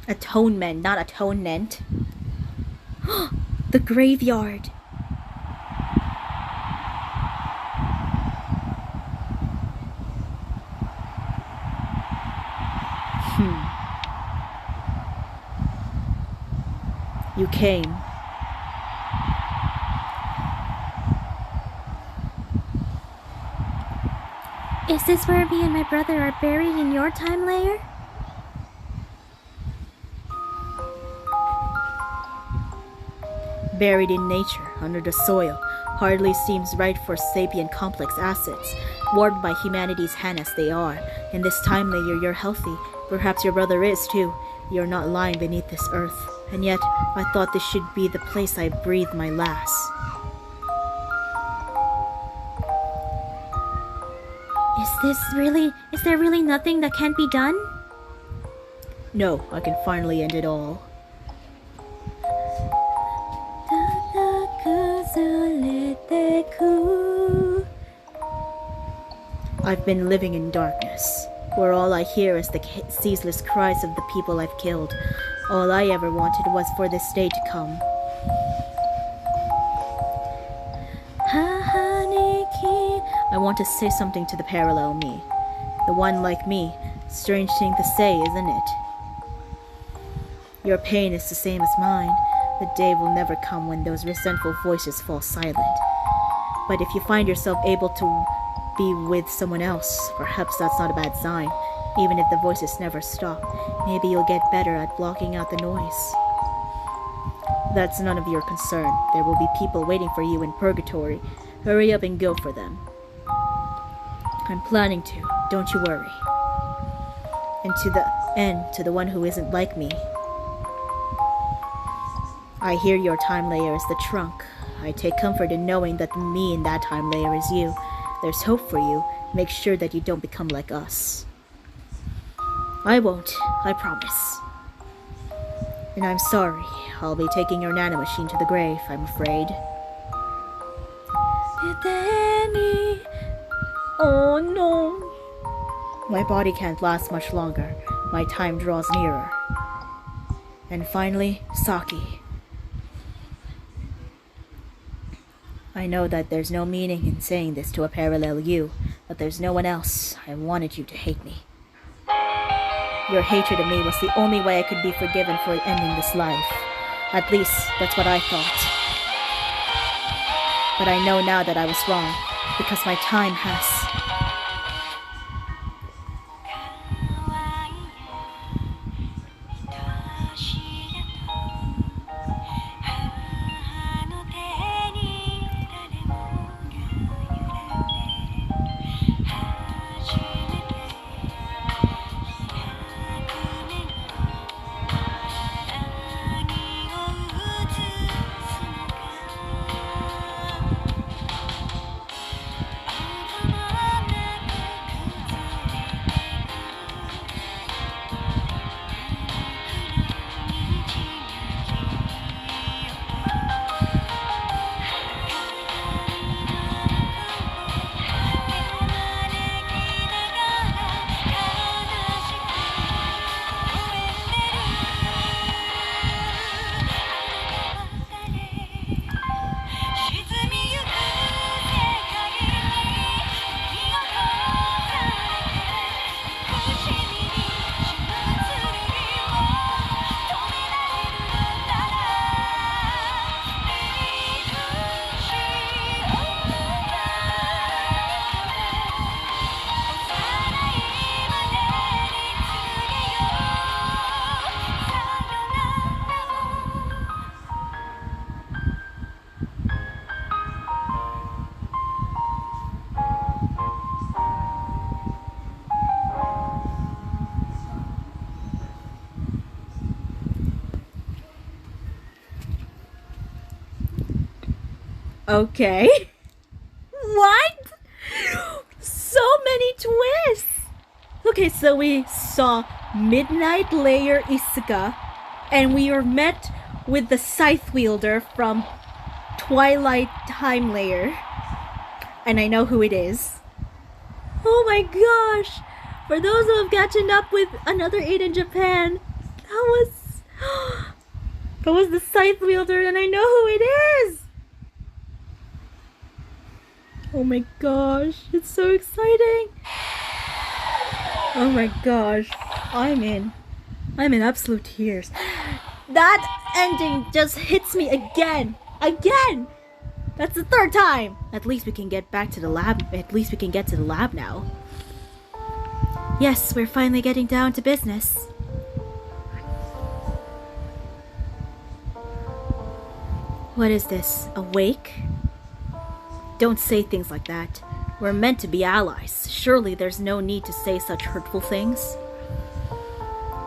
Atonement, not atonement. The graveyard. You came. Is this where me and my brother are buried in your time layer? Buried in nature, under the soil, hardly seems right for sapient complex assets, warped by humanity's hand as they are. In this time layer, you're healthy. Perhaps your brother is too. You're not lying beneath this earth. And yet, I thought this should be the place I breathed my last. Is there really nothing that can't be done? No, I can finally end it all. I've been living in darkness, where all I hear is the ceaseless cries of the people I've killed. All I ever wanted was for this day to come. I want to say something to the parallel me. The one like me. Strange thing to say, isn't it? Your pain is the same as mine. The day will never come when those resentful voices fall silent. But if you find yourself able to be with someone else, perhaps that's not a bad sign. Even if the voices never stop, maybe you'll get better at blocking out the noise. That's none of your concern. There will be people waiting for you in purgatory. Hurry up and go for them. I'm planning to, don't you worry. And to the one who isn't like me. I hear your time layer is the trunk. I take comfort in knowing that the me in that time layer is you. There's hope for you. Make sure that you don't become like us. I won't, I promise. And I'm sorry. I'll be taking your nanomachine to the grave, I'm afraid. Oh no. My body can't last much longer. My time draws nearer. And finally, Saki. I know that there's no meaning in saying this to a parallel you, but there's no one else. I wanted you to hate me. Your hatred of me was the only way I could be forgiven for ending this life. At least, that's what I thought. But I know now that I was wrong, because my time has... Okay. What? So many twists! Okay, so we saw Midnight Layer Isuka, and we were met with the Scythe Wielder from Twilight Time Layer. And I know who it is. Oh my gosh! For those who have gotten up with Another 8 in Japan, that was the Scythe Wielder, and I know who it is! Oh my gosh, it's so exciting! Oh my gosh, I'm in absolute tears. That ending just hits me again! Again! That's the third time! At least we can get back to the lab. At least we can get to the lab now. Yes, we're finally getting down to business. What is this? A wake? Don't say things like that. We're meant to be allies. Surely there's no need to say such hurtful things.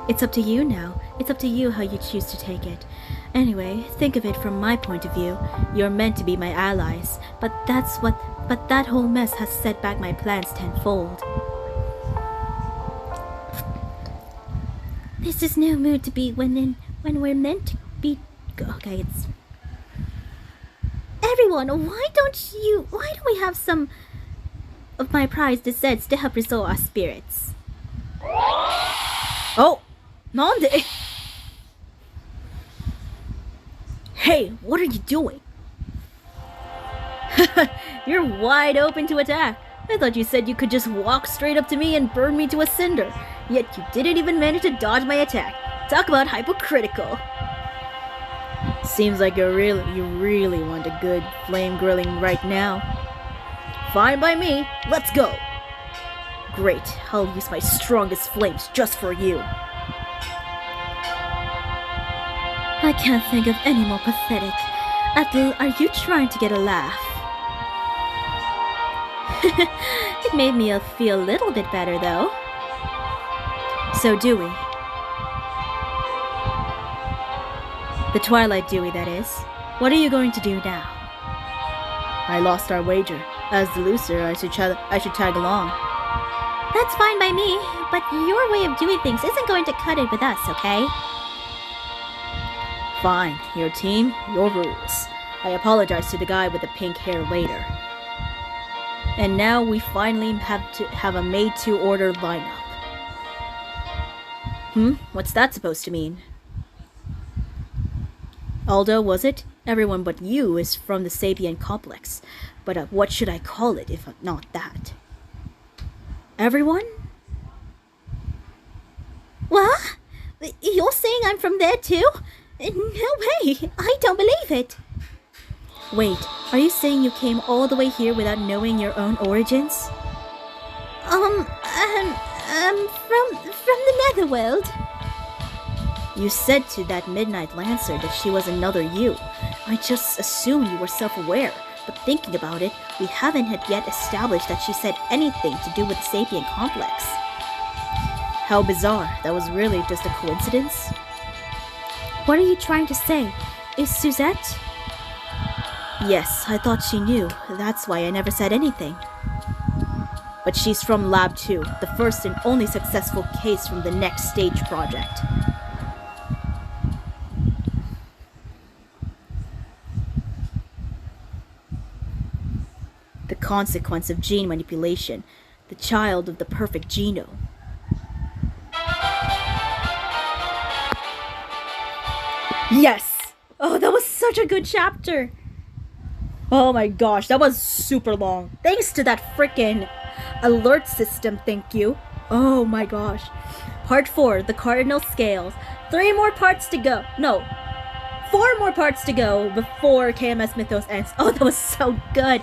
It's up to you now. It's up to you how you choose to take it. Anyway, think of it from my point of view. You're meant to be my allies, but that whole mess has set back my plans tenfold. This is no mood to be when we're meant to be. Okay, it's. Everyone, why don't we have some of my prized desserts to help restore our spirits? Oh, nande? Hey, what are you doing? You're wide open to attack. I thought you said you could just walk straight up to me and burn me to a cinder. Yet you didn't even manage to dodge my attack. Talk about hypocritical. Seems like you really want a good flame grilling right now. Fine by me. Let's go. Great. I'll use my strongest flames just for you. I can't think of any more pathetic. Atul, are you trying to get a laugh? It made me feel a little bit better, though. So Dewey. The Twilight Dewey, that is. What are you going to do now? I lost our wager. As the loser, I should tag along. That's fine by me, but your way of doing things isn't going to cut it with us, okay? Fine. Your team, your rules. I apologize to the guy with the pink hair later. And now we finally have a made-to-order lineup. What's that supposed to mean? Aldo, was it? Everyone but you is from the Sapien complex. But what should I call it if not that? Everyone? What? You're saying I'm from there too? No way! I don't believe it! Wait, are you saying you came all the way here without knowing your own origins? From the Netherworld. You said to that Midnight Lancer that she was another you. I just assumed you were self-aware, but thinking about it, we haven't yet established that she said anything to do with the Sapien complex. How bizarre. That was really just a coincidence? What are you trying to say? Is Suzette? Yes, I thought she knew. That's why I never said anything. But she's from Lab 2, the first and only successful case from the Next Stage project. The consequence of gene manipulation, the child of the perfect genome. Yes! Oh, that was such a good chapter! Oh my gosh, that was super long. Thanks to that frickin' alert system, thank you. Oh my gosh. Part 4, the Cardinal Scales. 3 more parts to go. No, 4 more parts to go before KMS Mythos ends. Oh, that was so good.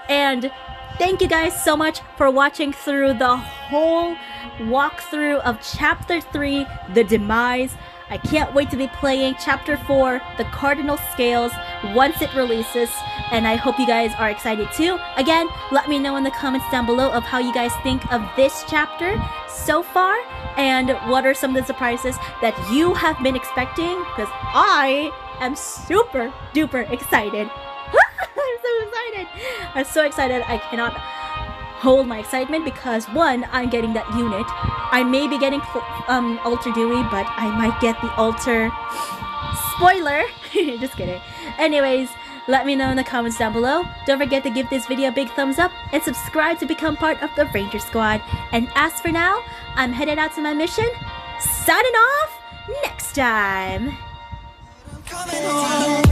And thank you guys so much for watching through the whole walkthrough of Chapter 3, The Demise. I can't wait to be playing Chapter 4, The Cardinal Scales, once it releases, and I hope you guys are excited too. Again, let me know in the comments down below of how you guys think of this chapter so far, and what are some of the surprises that you have been expecting, because I am super duper excited. I'm so I'm so excited I cannot hold my excitement because one, I'm getting that unit. I may be getting Alter Dewey, but I might get the Alter... Spoiler! Just kidding. Anyways, let me know in the comments down below. Don't forget to give this video a big thumbs up and subscribe to become part of the Ranger Squad. And as for now, I'm headed out to my mission. Signing off next time! Coming home.